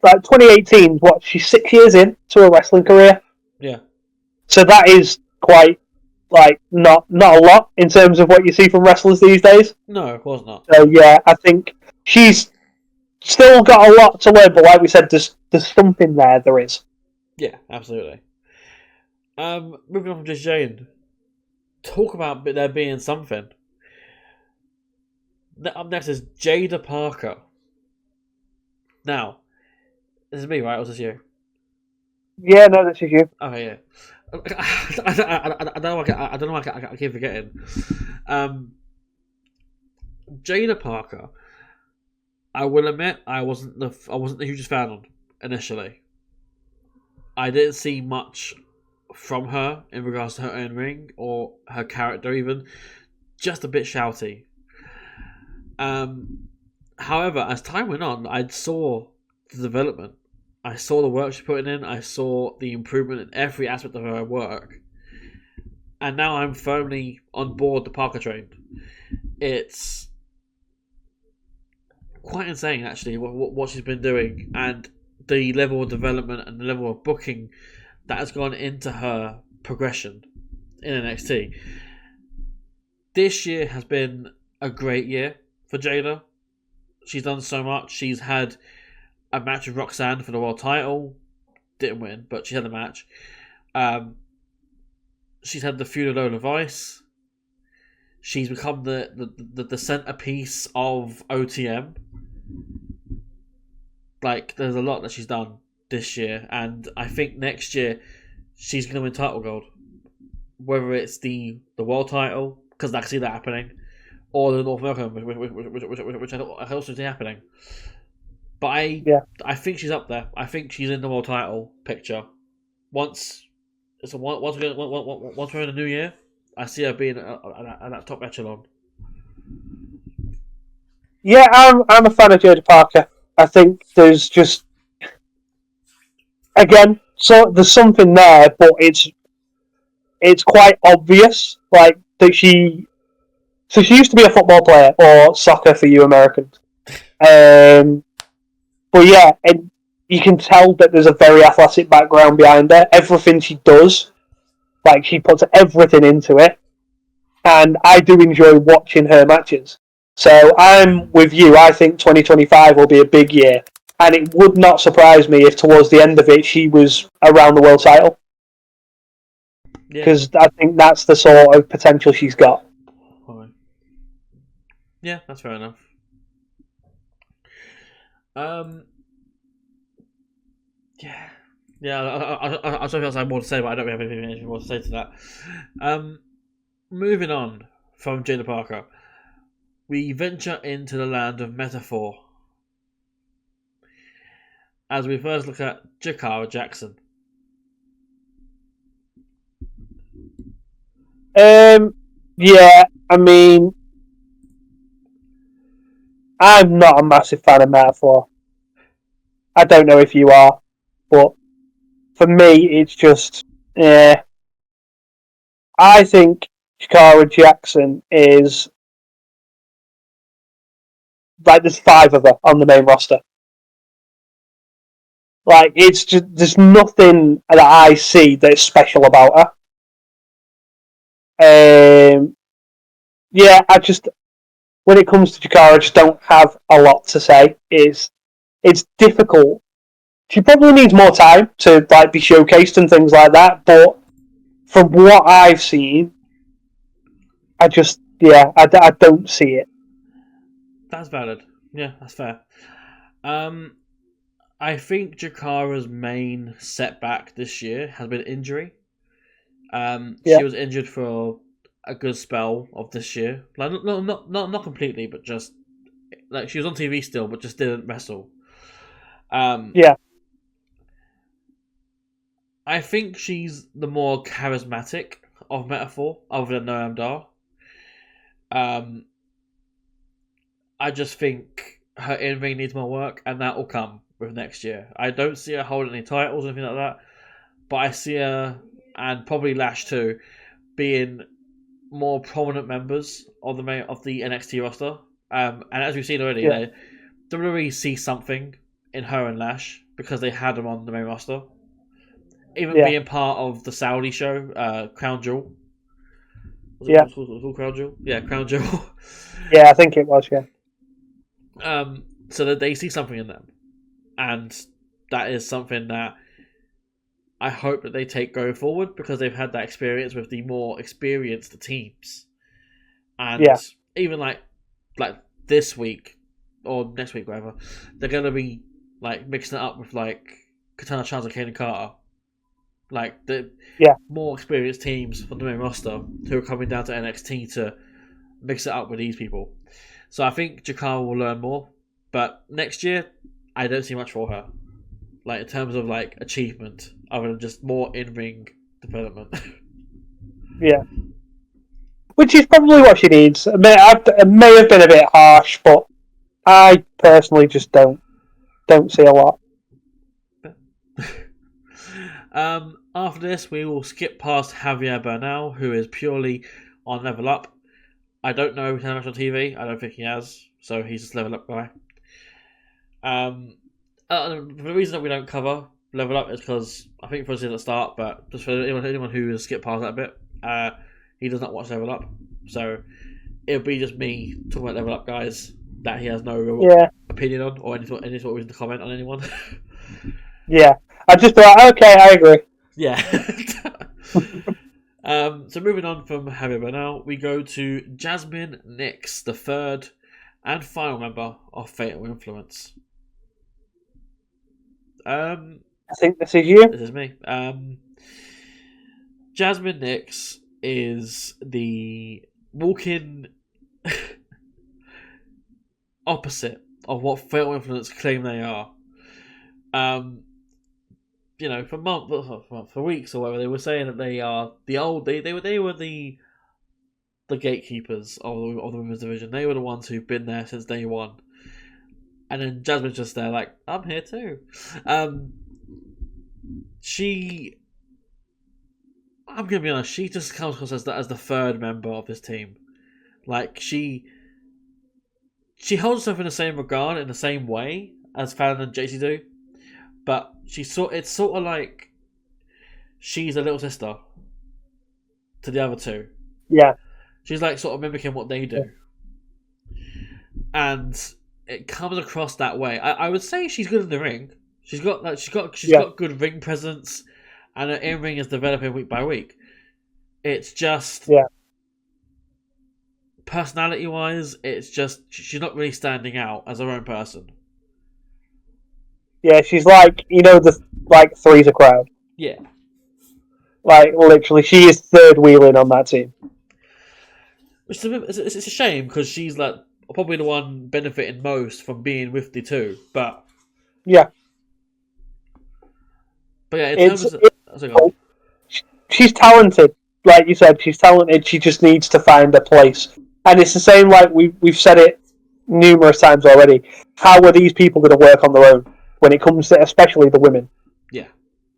like 2018, she's 6 years into a wrestling career. Yeah. So that is quite, like, not a lot in terms of what you see from wrestlers these days. No, of course not. So yeah, I think she's still got a lot to learn, but like we said, there's something there is. Yeah, absolutely. Moving on from just Jane. Talk about there being something. Up next is Jada Parker. Now, this is me, right? Or is this you? Yeah, no, this is you. Okay, yeah. I don't know. I don't know. I keep forgetting. Um, Jada Parker. I will admit, I wasn't the hugest fan on initially. I didn't see much from her in regards to her own ring or her character, even just a bit shouty. However, as time went on, I saw the development. I saw the work she's putting in. I saw the improvement in every aspect of her work, and now I'm firmly on board the Parker train. It's quite insane, actually, what she's been doing and the level of development and the level of booking that has gone into her progression in NXT. This year has been a great year for Jada. She's done so much. She's had a match with Roxanne for the world title. Didn't win, but she had a match. She's had the feud with Lola Vice. She's become the centerpiece of OTM. Like, there's a lot that she's done this year, and I think next year she's going to win title gold. Whether it's the world title, because I can see that happening, or the North American, which I also see happening. But I think she's up there. I think she's in the world title picture. Once we're in the new year, I see her being at that top echelon. Yeah, I'm a fan of Jada Parker. I think there's just so there's something there, but it's quite obvious, like that she. So she used to be a football player or soccer for you Americans. But yeah, and you can tell that there's a very athletic background behind her. Everything she does, like she puts everything into it, and I do enjoy watching her matches. So I'm with you. I think 2025 will be a big year, and it would not surprise me if towards the end of it she was around the world title, because I think that's the sort of potential she's got. Yeah, that's fair enough. Yeah. I don't think I have more to say, but I don't really have anything more to say to that. Moving on from Jada Parker, we venture into the land of metaphor as we first look at Jakara Jackson. Yeah, I mean, I'm not a massive fan of metaphor. I don't know if you are, but for me, it's just, yeah. I think Jakara Jackson is like there's 5 of her on the main roster. Like it's just there's nothing that I see that's special about her. Yeah, I just when it comes to Jakara, I just don't have a lot to say. It's difficult. She probably needs more time to like be showcased and things like that. But from what I've seen, I don't see it. That's valid. Yeah, that's fair. I think Jakara's main setback this year has been injury. She was injured for a good spell of this year. Like not completely, but just like she was on TV still, but just didn't wrestle. Yeah. I think she's the more charismatic of metaphor, other than Noam Dar. I just think her in-ring needs more work, and that will come with next year. I don't see her holding any titles or anything like that, but I see her, and probably Lash too, being more prominent members of the NXT roster. And as we've seen already, WWE see something in her and Lash because they had them on the main roster. Even being part of the Saudi show, Crown Jewel. Was it called Crown Jewel? Yeah, Crown Jewel. Yeah, I think it was, yeah. So that they see something in them. And that is something that I hope that they take going forward because they've had that experience with the more experienced teams. And even like this week or next week, whatever, they're going to be like mixing it up with like Katana Chance and Kaden Carter, like the more experienced teams from the main roster who are coming down to NXT to mix it up with these people. So I think Jakara will learn more, but next year I don't see much for her, like in terms of like achievement, other than just more in-ring development. Yeah. Which is probably what she needs. It may have been a bit harsh, but I personally just don't see a lot. After this, we will skip past Javier Bernal, who is purely on Level Up. I don't know if he's on TV. I don't think he has, so he's just Level Up guy. The reason that we don't cover Level Up is because I think for us at the start, but just for anyone who has skipped past that bit, he does not watch Level Up, so it'll be just me talking about Level Up guys that he has no real opinion on or any sort of reason to comment on anyone. Yeah, I just thought, okay, I agree. Yeah. So moving on from Javier Bernal, we go to Jasmine Nix, the third and final member of Fatal Influence. I think this is you. This is me. Jasmine Nix is the walking opposite of what Fatal Influence claim they are. For weeks or whatever, they were saying that they are they were the gatekeepers of the women's division. They were the ones who've been there since day one. And then Jasmine's just there, like, I'm here too. I'm gonna be honest, she just comes across as the third member of this team. Like she holds herself in the same regard, in the same way as Fallon and JC do, but it's sort of like she's a little sister to the other two. Yeah, she's like sort of mimicking what they do, and it comes across that way. I would say she's good in the ring. She's got good ring presence, and her in-ring is developing week by week. It's just personality-wise, it's just she's not really standing out as her own person. Yeah, she's like, three's a crowd. Yeah. Like, literally, she is third wheeling on that team. Which it's a shame, because she's like probably the one benefiting most from being with the two. But yeah, she's talented. Like you said, she's talented. She just needs to find a place. And it's the same, like we've said it numerous times already. How are these people going to work on their own when it comes to, especially the women? Yeah.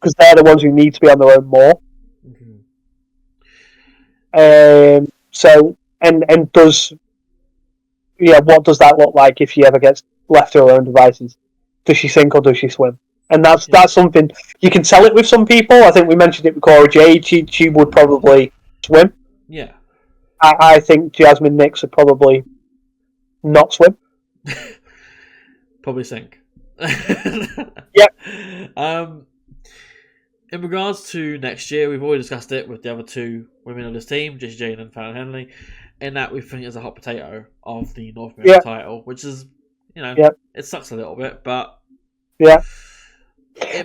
Because they're the ones who need to be on their own more. Mm-hmm. What does that look like if she ever gets left to her own devices? Does she sink or does she swim? And that's something you can tell it with some people. I think we mentioned it with Cora Jade. She would probably swim. Yeah. I think Jasmine Nix would probably not swim. Probably sink. Yeah. In regards to next year, we've already discussed it with the other two women of this team, Jessie Jane and Fallon Henley, in that we think it's a hot potato of the North American title, which is, it sucks a little bit, but it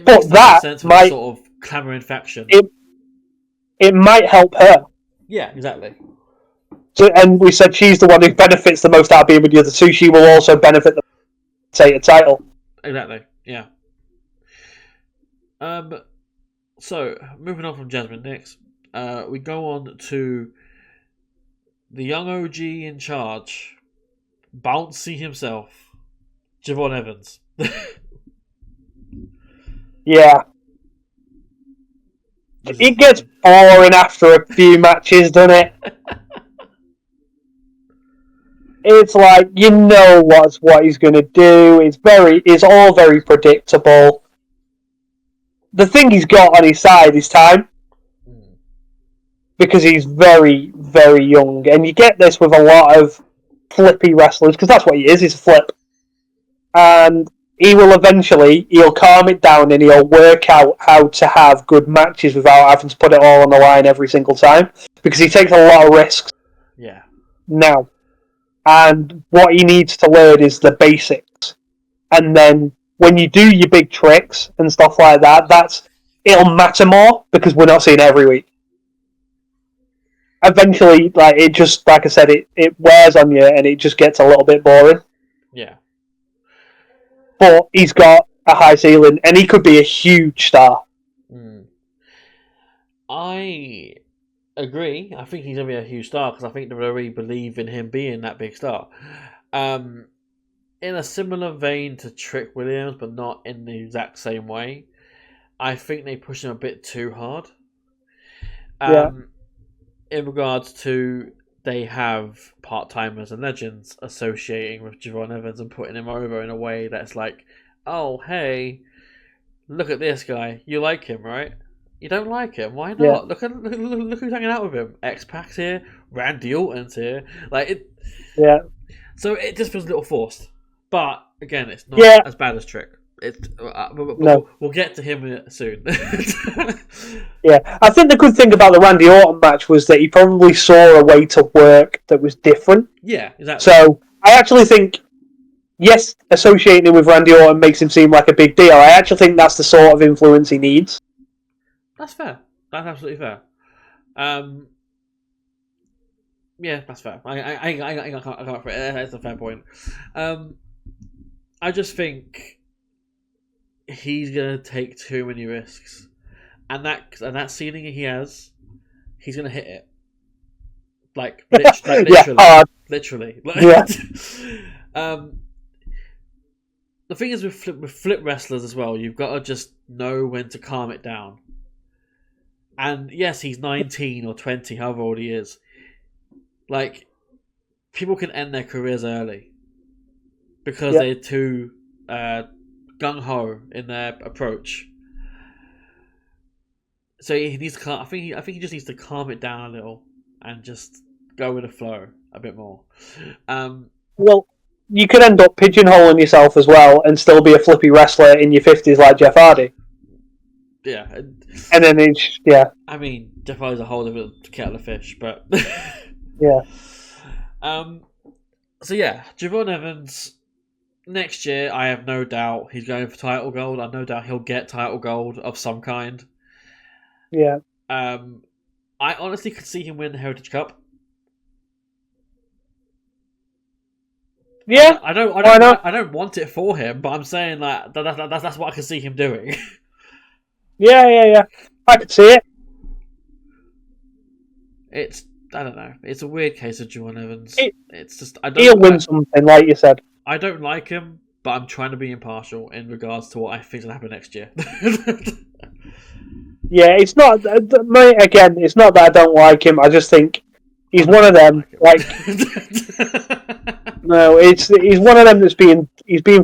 makes sense for the sort of clamouring faction. It might help her. Yeah, exactly. So, and we said she's the one who benefits the most out of being with the other two. She will also benefit the title. Exactly, yeah. So, moving on from Jasmine Nix, we go on to the young OG in charge, Bouncy himself, Javon Evans. Yeah. It gets boring after a few matches, doesn't it? It's like, what he's going to do. It's all very predictable. The thing he's got on his side is time. Because he's very, very young. And you get this with a lot of flippy wrestlers, because that's what he is, he's a flip. And he'll calm it down and he'll work out how to have good matches without having to put it all on the line every single time. Because he takes a lot of risks. Yeah. Now. And what he needs to learn is the basics. And then when you do your big tricks and stuff like that, it'll matter more because we're not seeing it every week. Eventually, like it just, like I said, it wears on you and it just gets a little bit boring. Yeah. But he's got a high ceiling and he could be a huge star. I agree. I think he's going to be a huge star because I think they really believe in him being that big star. In a similar vein to Trick Williams, but not in the exact same way, I think they push him a bit too hard. In regards to they have part-timers and legends associating with Javon Evans and putting him over in a way that's like, oh, hey, look at this guy. You like him, right? You don't like him? Why not? Yeah. Look who's hanging out with him. X-Pac's here. Randy Orton's here. Like it. Yeah. So it just feels a little forced. But again, it's not as bad as Trick. We'll get to him soon. Yeah, I think the good thing about the Randy Orton match was that he probably saw a way to work that was different. Yeah, exactly. So I actually think, yes, associating him with Randy Orton makes him seem like a big deal. I actually think that's the sort of influence he needs. That's fair. That's absolutely fair. Yeah, that's fair. I can't for it. That's a fair point. I just think he's gonna take too many risks, and that ceiling he has, he's gonna hit it. Like literally. Yeah. The thing is with flip wrestlers as well, you've got to just know when to calm it down. And yes, he's 19 or 20, however old he is. Like, people can end their careers early because they're too gung-ho in their approach. So he needs to I think he just needs to calm it down a little and just go with the flow a bit more. Well, you could end up pigeonholing yourself as well and still be a flippy wrestler in your 50s like Jeff Hardy. Yeah. And then it's, I mean, Jeff Hardy's a whole different kettle of fish, but... yeah. So yeah, Javon Evans, next year, I have no doubt he's going for title gold. I have no doubt he'll get title gold of some kind. Yeah. I honestly could see him win the Heritage Cup. Yeah. I don't want it for him, but I'm saying like that's what I can see him doing. Yeah. I could see it. I don't know. It's a weird case of Javon Evans. It's just he'll win something, like you said. I don't like him, but I'm trying to be impartial in regards to what I think will happen next year. Yeah, it's not. Again, it's not that I don't like him. I just think he's one of them. No, he's one of them that's being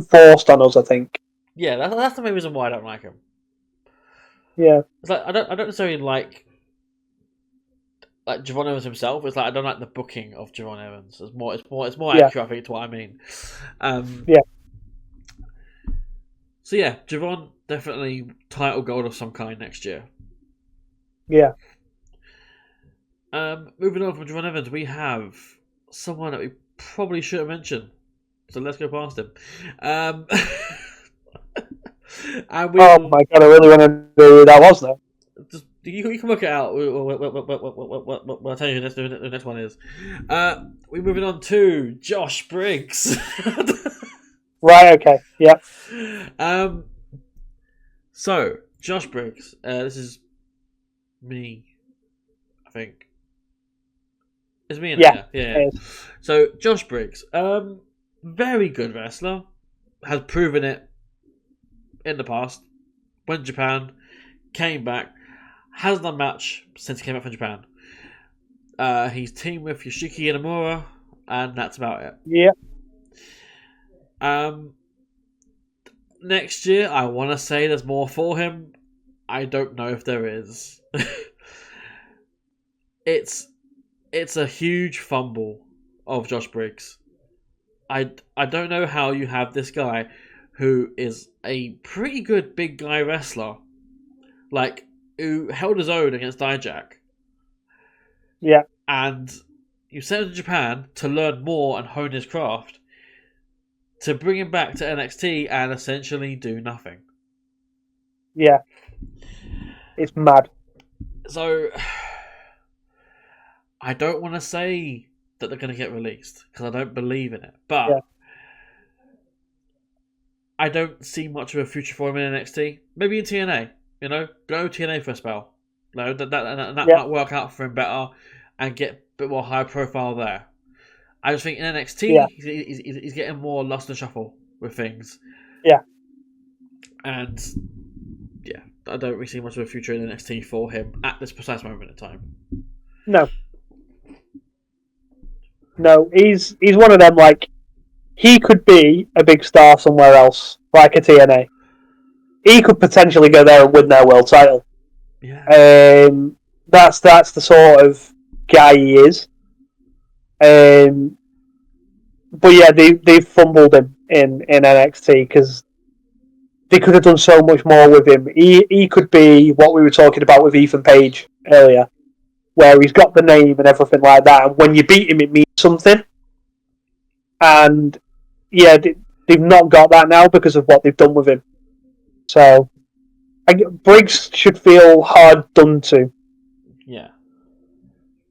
forced on us. I think. Yeah, that's the main reason why I don't like him. Yeah, it's like I don't necessarily like Javon Evans himself. It's like I don't like the booking of Javon Evans. It's more accurate, I think, to what I mean. Yeah. So yeah, Javon definitely title gold of some kind next year. Yeah. Moving on from Javon Evans, we have someone that we probably should have mentioned. So let's go past him. And oh my god, I really want to know who that was though. Just, you can work it out. I'll tell you who the next one is. We're moving on to Josh Briggs. Right, okay, yeah. So, Josh Briggs. This is me, I think. It's me, yeah. So, Josh Briggs. Very good wrestler. Has proven it in the past. Went to Japan. Came back. Hasn't done much since he came back from Japan. He's teamed with Yoshiki Inamura, and that's about it. Yeah. Next year, I want to say there's more for him. I don't know if there is. It's a huge fumble of Josh Briggs. I don't know how you have this guy who is a pretty good big guy wrestler, like who held his own against Dijak. Yeah. And you sent him to Japan to learn more and hone his craft, to bring him back to NXT and essentially do nothing. Yeah. It's mad. So, I don't want to say that they're going to get released because I don't believe in it, but Yeah. I don't see much of a future for him in NXT. Maybe in TNA, go TNA for a spell. That might work out for him better and get a bit more high profile there. I just think in NXT he's getting more lost and shuffle with things. Yeah. And yeah, I don't really see much of a future in NXT for him at this precise moment in time. No, he's one of them. Like, he could be a big star somewhere else, like a TNA. He could potentially go there and win their world title. Yeah. That's the sort of guy he is. But yeah, they've fumbled him in NXT because they could have done so much more with him. He could be what we were talking about with Ethan Page earlier, where he's got the name and everything like that, and when you beat him, it means something. And yeah, they've not got that now because of what they've done with him. So Briggs should feel hard done to. Yeah.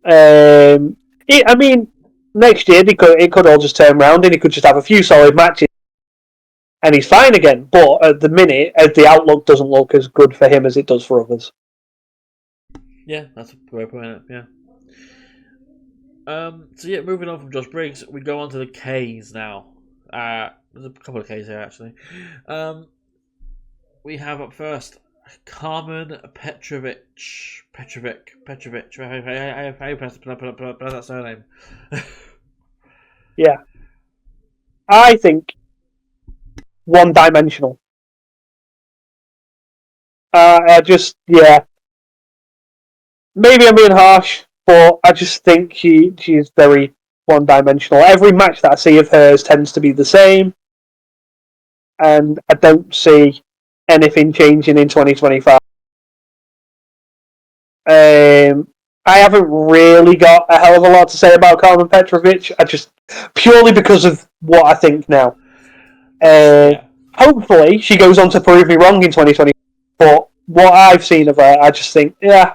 I mean, next year it could all just turn around and he could just have a few solid matches and he's fine again. But at the minute, the outlook doesn't look as good for him as it does for others. Yeah, that's a great point. Yeah. So yeah, moving on from Josh Briggs, we go on to the K's now. There's a couple of K's here actually. We have up first Carmen Petrovic. How do you pronounce that surname? Yeah. I think one-dimensional. Maybe I'm being harsh, but I just think she's very one-dimensional. Every match that I see of hers tends to be the same, and I don't see anything changing in 2025. I haven't really got a hell of a lot to say about Carmen Petrovic. Purely because of what I think now. Hopefully, she goes on to prove me wrong in 2020. But what I've seen of her, I just think, yeah,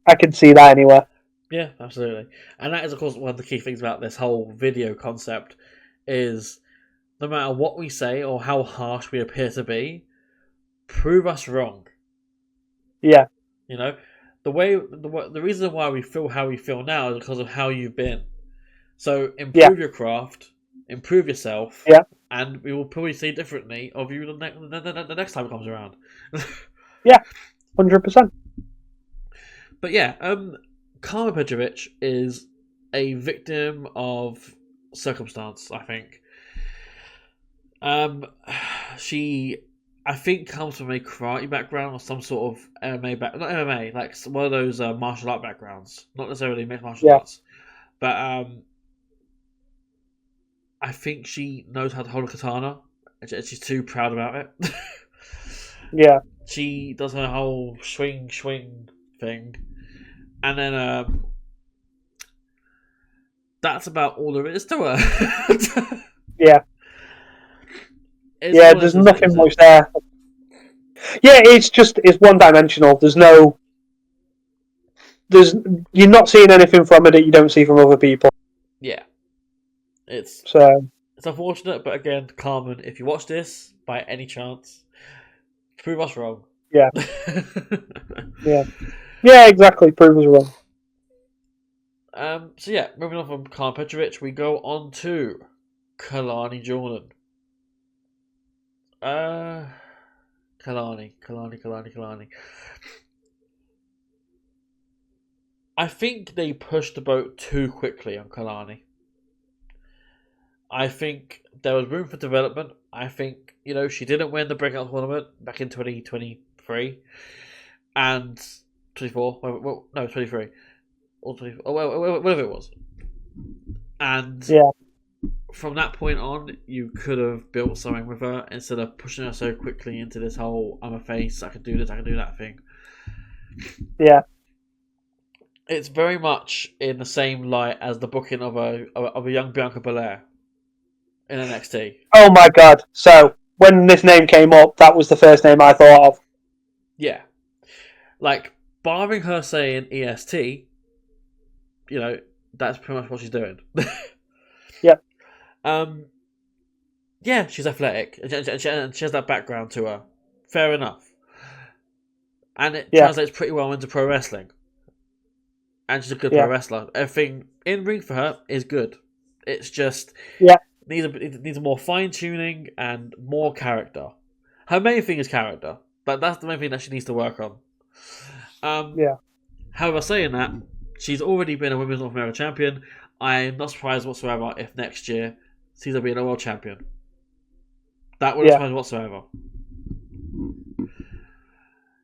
I can see that anywhere. Yeah, absolutely. And that is, of course, one of the key things about this whole video concept is no matter what we say or how harsh we appear to be, prove us wrong. Yeah. The reason why we feel how we feel now is because of how you've been. So improve your craft, improve yourself, and we will probably see differently of you the next time it comes around. Yeah, 100%. But yeah, Karma Petrovic is a victim of circumstance, I think. She, I think, comes from a karate background or some sort of MMA not MMA, like one of those martial art backgrounds, not necessarily mixed martial arts, but I think she knows how to hold a katana. She's too proud about it. Yeah. She does her whole swing thing, and then that's about all there is to her. Yeah. There's nothing much there. Yeah, it's one-dimensional. You're not seeing anything from it that you don't see from other people. Yeah. It's unfortunate, but again, Carmen, if you watch this by any chance, prove us wrong. Yeah. Yeah, exactly. Prove us wrong. So yeah, moving on from Carmen Petrovic, we go on to Kalani Jordan. Kalani. I think they pushed the boat too quickly on Kalani. I think there was room for development. I think, she didn't win the breakout tournament back in 2023 and 24. Well, no, 23 or 24, whatever it was. And from that point on, you could have built something with her instead of pushing her so quickly into this whole I'm a face, I can do this, I can do that thing. Yeah. It's very much in the same light as the booking of a young Bianca Belair. in NXT. Oh my god! So when this name came up, that was the first name I thought of. Yeah, like barring her saying EST, that's pretty much what she's doing. Yep. Yeah, she's athletic, and she has that background to her. Fair enough. And it translates pretty well into pro wrestling. And she's a good pro wrestler. Everything in ring for her is good. It's just it needs more fine tuning and more character. Her main thing is character, but that's the main thing that she needs to work on. However, saying that, she's already been a Women's North American champion. I'm not surprised whatsoever if next year sees her being a world champion. That wouldn't surprise me whatsoever.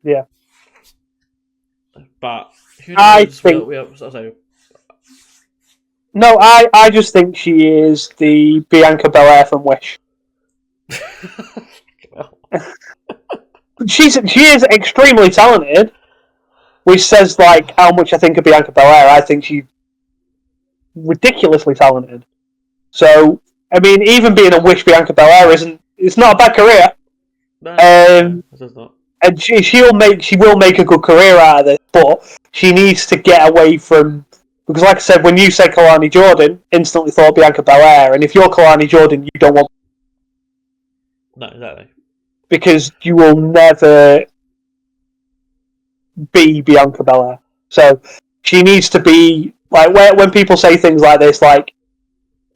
Yeah. But who knows? I think. No, I just think she is the Bianca Belair from Wish. She is extremely talented, which says like how much I think of Bianca Belair. I think she's ridiculously talented. So I mean, even being a Wish Bianca Belair it's not a bad career. No, it's not. And she will make a good career out of this, but she needs to get away from, because like I said, when you said Kalani Jordan, instantly thought Bianca Belair, and if you're Kalani Jordan, you don't want. No, exactly. Because you will never be Bianca Belair. So she needs to be like when people say things like this, like,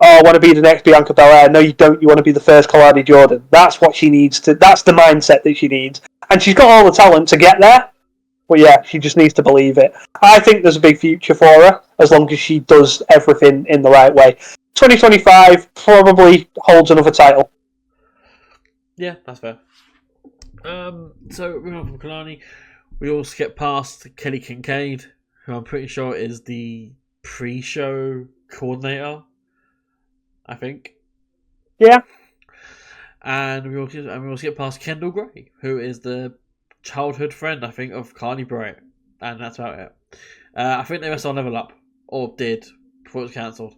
"Oh, I want to be the next Bianca Belair." No, you don't. You want to be the first Kalani Jordan. That's what she needs to. That's the mindset that she needs, and she's got all the talent to get there. But yeah, she just needs to believe it. I think there's a big future for her as long as she does everything in the right way. 2025 probably holds another title. Yeah, that's fair. So moving on from Kalani, we all skip past Kelly Kincaid, who I'm pretty sure is the pre-show coordinator. I think. Yeah. And we will skip past Kendall Gray, who is the childhood friend, I think, of Carly Bray. And that's about it. I think they wrestled on Level Up. Or did, before it was cancelled.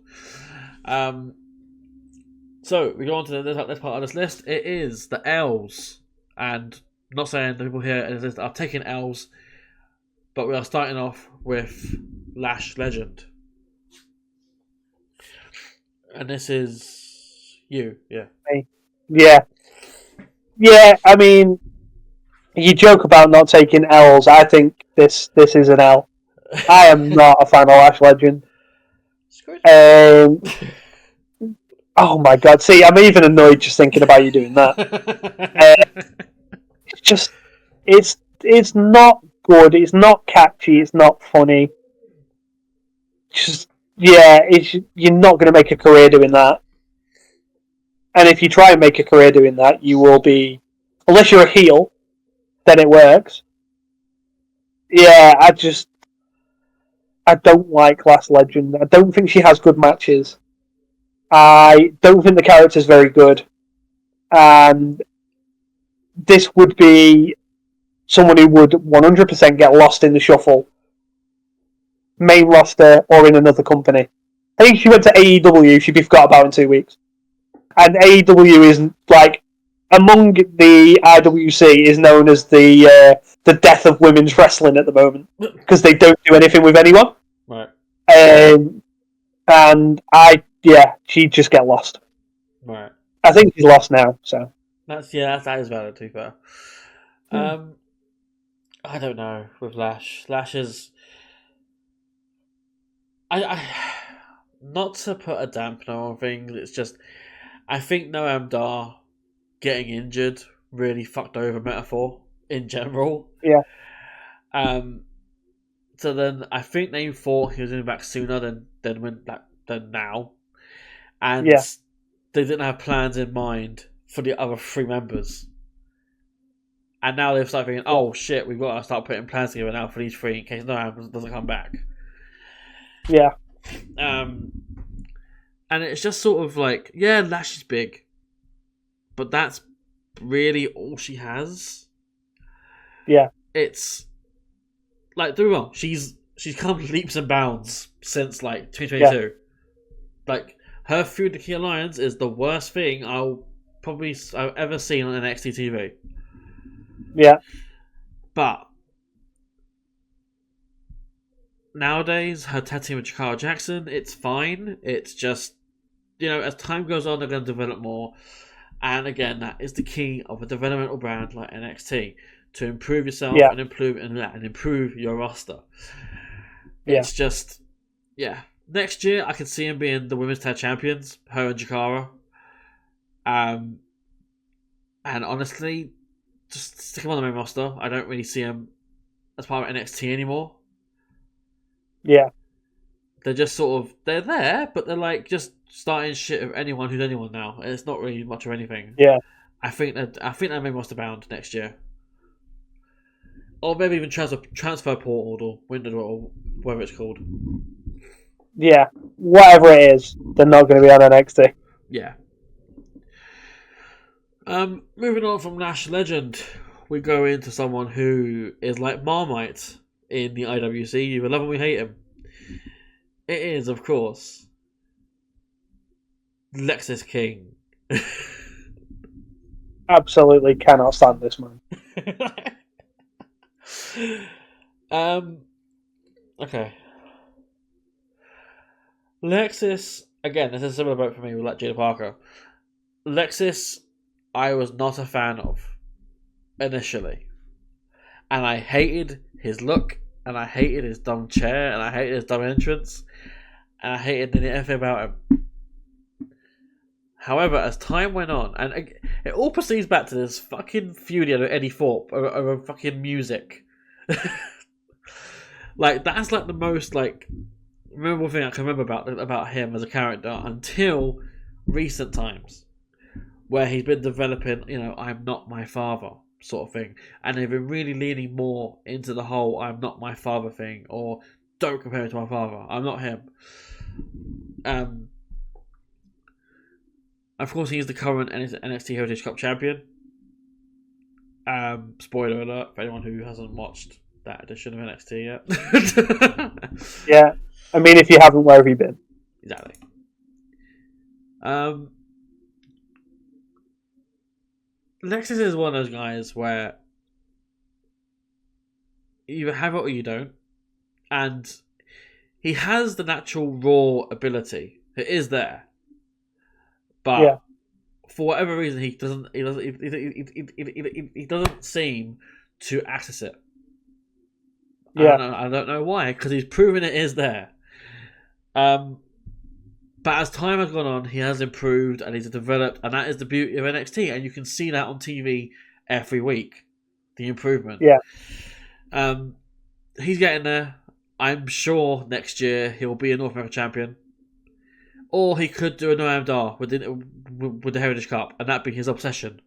So, we go on to the next part of this list. It is the L's. And I'm not saying the people here in this list are taking L's, but we are starting off with Lash Legend. And this is you, yeah. Yeah, I mean, you joke about not taking L's. I think this is an L. I am not a fan of Lash Legend. Oh my god! See, I'm even annoyed just thinking about you doing that. It's not good. It's not catchy. It's not funny. You're not going to make a career doing that. And if you try and make a career doing that, you will be, unless you're a heel, then it works. Yeah, I don't like Lash Legend. I don't think she has good matches. I don't think the character's very good. And this would be someone who would 100% get lost in the shuffle. Main roster or in another company. I think if she went to AEW, she'd be forgot about in 2 weeks. And AEW is, like, among the IWC, is known as the death of women's wrestling at the moment. Because they don't do anything with anyone. Right. And she'd just get lost. Right. I think she's lost now, so. That is valid, to be fair. I don't know with Lash. Lash is... I not to put a dampener on things, it's just... I think Noam Dar getting injured really fucked over Metaphor in general. Yeah. So then I think they thought he was in back sooner than now. And they didn't have plans in mind for the other three members. And now they've started thinking, oh shit, we've got to start putting plans together now for these three in case Noam doesn't come back. Yeah. And it's just sort of like, yeah, Lash is big, but that's really all she has. Yeah. It's like, do well. She's come leaps and bounds since like 2022. Yeah. Like Her feud with Nikki Lyons is the worst thing I've ever seen on NXT TV. Yeah. But nowadays, her tag team with Jakara Jackson, it's fine. It's just, as time goes on, they're going to develop more. And again, that is the key of a developmental brand like NXT, to improve yourself and improve your roster. It's just, next year, I can see him being the women's tag champions, her and Jakara. And honestly, just stick him on the main roster. I don't really see him as part of NXT anymore. Yeah. They're just they're there, but they're like just starting shit with anyone who's anyone now. And it's not really much of anything. Yeah. I think that main roster bound next year. Or maybe even transfer portal or window or whatever it's called. Yeah. Whatever it is, they're not going to be on NXT. Yeah. Moving on from Nash Legend, we go into someone who is like Marmite in the IWC. You love him, we hate him. It is, of course, Lexis King. Absolutely cannot stand this man. Okay. Lexis, again, this is a similar boat for me with like Jada Parker. Lexis, I was not a fan of initially. And I hated his look, and I hated his dumb chair, and I hated his dumb entrance, and I hated everything about him. However, as time went on, and it all proceeds back to this fucking feud with Eddie Thorpe over fucking music. Like, that's like the most like memorable thing I can remember about him as a character until recent times, where he's been developing, I'm not my father sort of thing, and they've been really leaning more into the whole I'm not my father thing, or don't compare me to my father, I'm not him. Of course, he's the current NXT Heritage Cup champion. Spoiler alert for anyone who hasn't watched that edition of NXT yet. Yeah, I mean, if you haven't, where have you been? Exactly. Lexis is one of those guys where you have it or you don't, and he has the natural raw ability. It is there, but for whatever reason, he doesn't seem to access it. I don't know why, because he's proven it is there. But as time has gone on, he has improved and he's developed, and that is the beauty of NXT, and you can see that on TV every week. The improvement. Yeah. He's getting there. I'm sure next year he'll be a North American champion, or he could do a Noam Dar with the Heritage Cup, and that'd be his obsession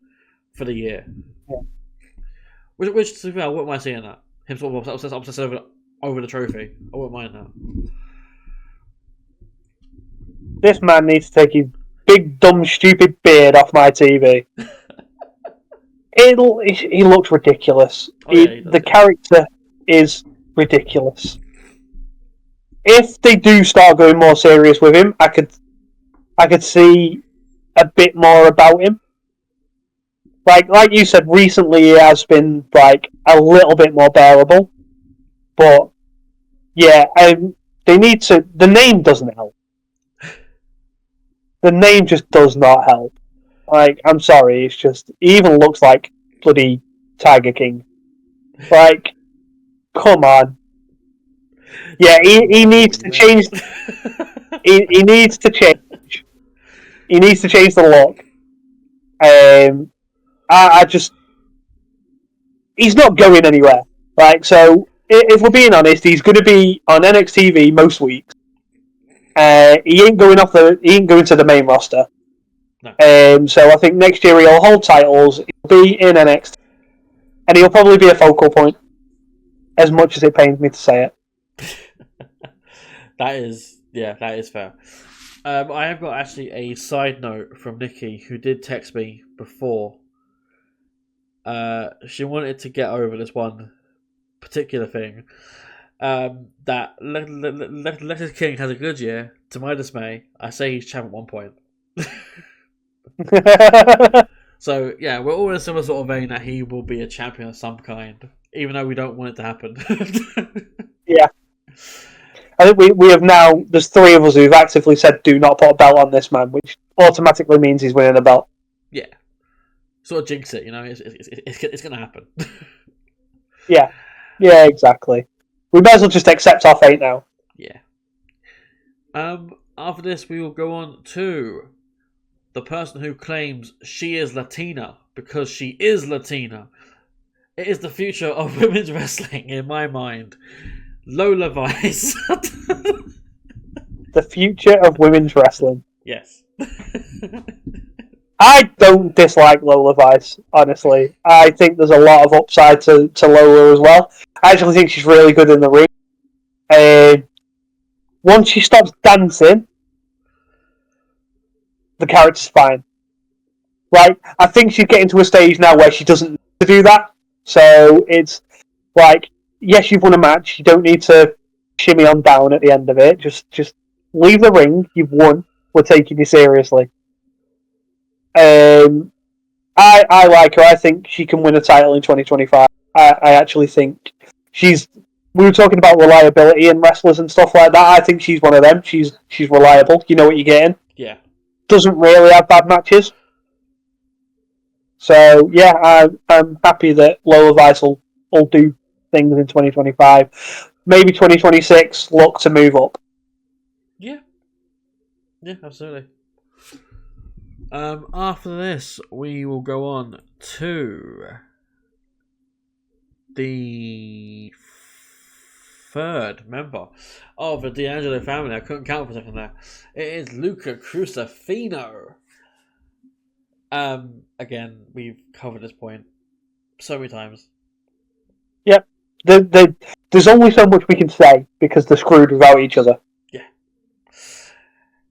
for the year. Yeah. Which to be fair, I wouldn't mind seeing that. Him sort of obsessed over the trophy. I wouldn't mind that. This man needs to take his big, dumb, stupid beard off my TV. He looks ridiculous. The character is ridiculous. If they do start going more serious with him, I could see a bit more about him. Like you said, recently he has been like a little bit more bearable. But yeah, they need to. The name doesn't help. The name just does not help. Like, I'm sorry, it's just he even looks like bloody Tiger King. Like, come on. Yeah, he needs to change. he needs to change. He needs to change the look. I just, he's not going anywhere. Like, so if we're being honest, he's going to be on NXT most weeks. He ain't going to the main roster. No. So I think next year he'll hold titles. He'll be in NXT, and he'll probably be a focal point. As much as it pains me to say it. That is fair. I have got actually a side note from Nikki, who did text me before. She wanted to get over this one particular thing, that Letter King has a good year. To my dismay, I say he's champ at 1 point. So yeah, we're all in a similar sort of vein that he will be a champion of some kind, even though we don't want it to happen. Yeah. I think we have now, there's 3 of us who've actively said do not put a belt on this man, which automatically means he's winning a belt. Yeah. Sort of jinx it, it's going to happen. Yeah, exactly. We might as well just accept our fate now. Yeah. After this, we will go on to the person who claims she is Latina because she is Latina. It is the future of women's wrestling, in my mind. Lola Vice. The future of women's wrestling. Yes. I don't dislike Lola Vice, honestly. I think there's a lot of upside to Lola as well. I actually think she's really good in the ring. Once she stops dancing, the character's fine. Like, I think she's getting to a stage now where she doesn't need to do that. So it's like, yes, you've won a match. You don't need to shimmy on down at the end of it. Just leave the ring. You've won. We're taking you seriously. I like her. I think she can win a title in 2025. I actually think she's. We were talking about reliability in wrestlers and stuff like that. I think she's one of them. She's reliable. You know what you're getting. Yeah. Doesn't really have bad matches. So yeah, I'm happy that Lola Vice will do things in 2025. Maybe 2026. Look to move up. Yeah. Yeah, absolutely. After this, we will go on to the 3rd member of the D'Angelo family. I couldn't count for a second there. It is Luca Crucifino. Again, we've covered this point so many times. Yep. There's only so much we can say because they're screwed without each other. Yeah.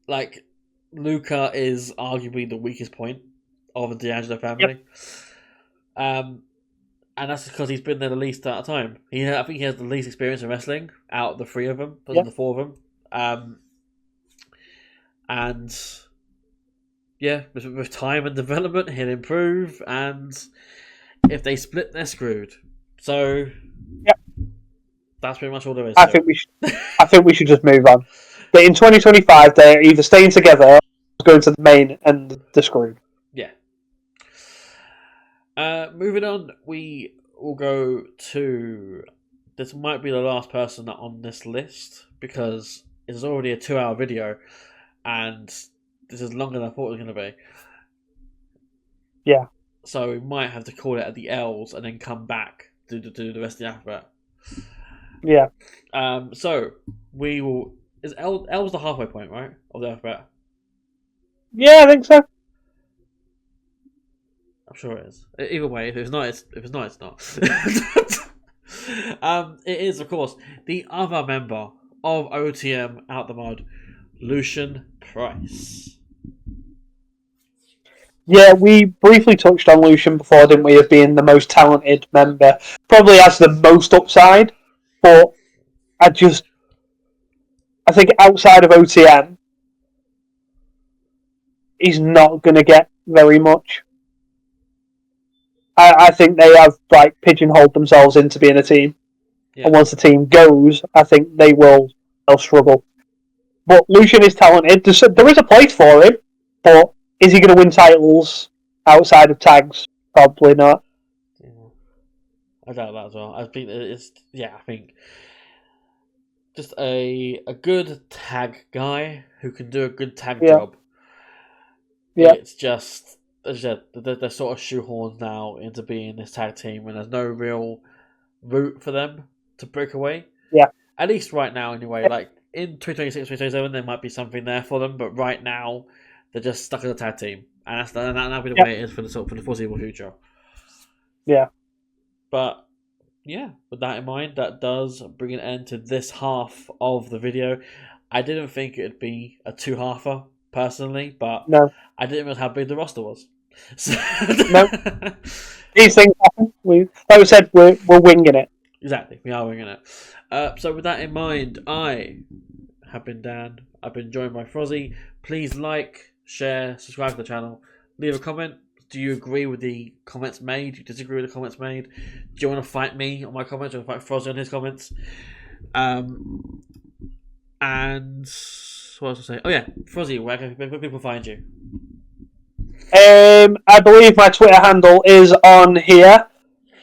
Like, Luca is arguably the weakest point of the D'Angelo family. Yep. And that's because he's been there the least amount of time. I think he has the least experience in wrestling out of the 3 of them, yep. The 4 of them. And yeah, with time and development, he'll improve. And if they split, they're screwed. So yep. That's pretty much all there is. I think we should just move on. But in 2025, they're either staying together or going to the main and they're screwed. Yeah. Moving on, we will go to. This might be the last person on this list because it's already a 2-hour video, and this is longer than I thought it was going to be. Yeah. So we might have to call it at the L's and then come back to do the rest of the alphabet. Yeah. So we will. Is L's the halfway point, right, of the alphabet? Yeah, I think so. I'm sure it is. Either way, if it's not, it's not. It is, of course, the other member of OTM Out the Mud, Lucian Price. Yeah, we briefly touched on Lucian before, didn't we, of being the most talented member. Probably has the most upside, but I think outside of OTM, he's not going to get very much. I think they have pigeonholed themselves into being a team. Yeah. And once the team goes, I think they'll struggle. But Lucian is talented. There is a place for him, but is he going to win titles outside of tags? Probably not. Yeah. I doubt that as well. I think just a good tag guy who can do a good tag job. Yeah. It's just they're sort of shoehorned now into being this tag team, and there's no real route for them to break away. Yeah. At least right now, anyway. Yeah. Like in 2026, 2027, there might be something there for them, but right now they're just stuck as a tag team, and that'll be the way it is for the foreseeable future. Yeah. But yeah, with that in mind, that does bring an end to this half of the video. I didn't think it'd be a 2-halfer personally, but no. I didn't realize how big the roster was. So no. These things happen. Like we said, we're winging it. Exactly, we are winging it. So with that in mind, I have been Dan. I've been joined by Frozzy. Please like, share, subscribe to the channel. Leave a comment. Do you agree with the comments made? Do you disagree with the comments made? Do you want to fight me on my comments? Do you want to fight Frozzy on his comments? And what else to say? Oh yeah, Frozzy, where can people find you? I believe my Twitter handle is on here.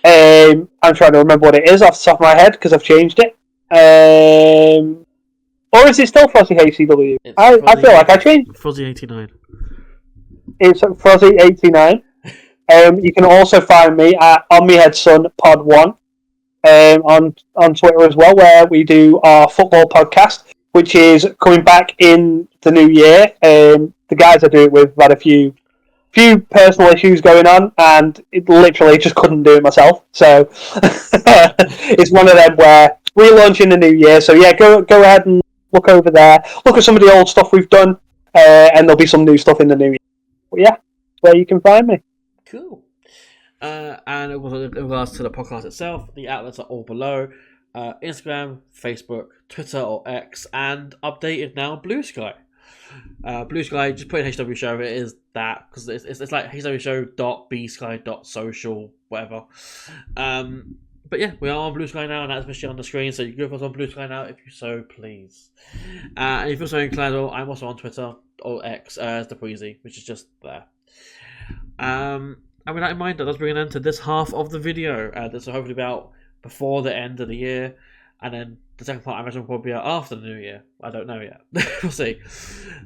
I'm trying to remember what it is off the top of my head because I've changed it. Or is it still Frozzy HCW? I feel like I changed. Frozzy89. It's Frozzy89. You can also find me at On Me Head Son Pod 1 on Twitter as well, where we do our football podcast, which is coming back in the new year. The guys I do it with have had a few personal issues going on, and it literally just couldn't do it myself. So it's one of them where we're launching the new year. So yeah, go ahead and look over there. Look at some of the old stuff we've done, and there'll be some new stuff in the new year. But yeah, that's where you can find me. Cool. And in regards to the podcast itself, the outlets are all below. Instagram, Facebook, Twitter or X, and updated now Blue Sky. Blue Sky, just put in HW Show. It is that because it's like hwshow.bsky.social, whatever. But yeah, we are on Blue Sky now, and that's actually on the screen. So you can go for us on Blue Sky now if you so please. And if you're so inclined, I'm also on Twitter or X as DpuizY, which is just there. And with that in mind, that does bring an end to this half of the video. This will hopefully be out before the end of the year, and then the second part I imagine will probably be out after the new year. I don't know yet. We'll see.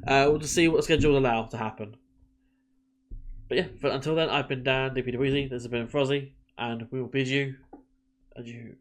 We'll just see what the schedule will allow to happen. But yeah, until then, I've been Dan, DP and Frozzy. This has been Frozzy, and we will bid you adieu.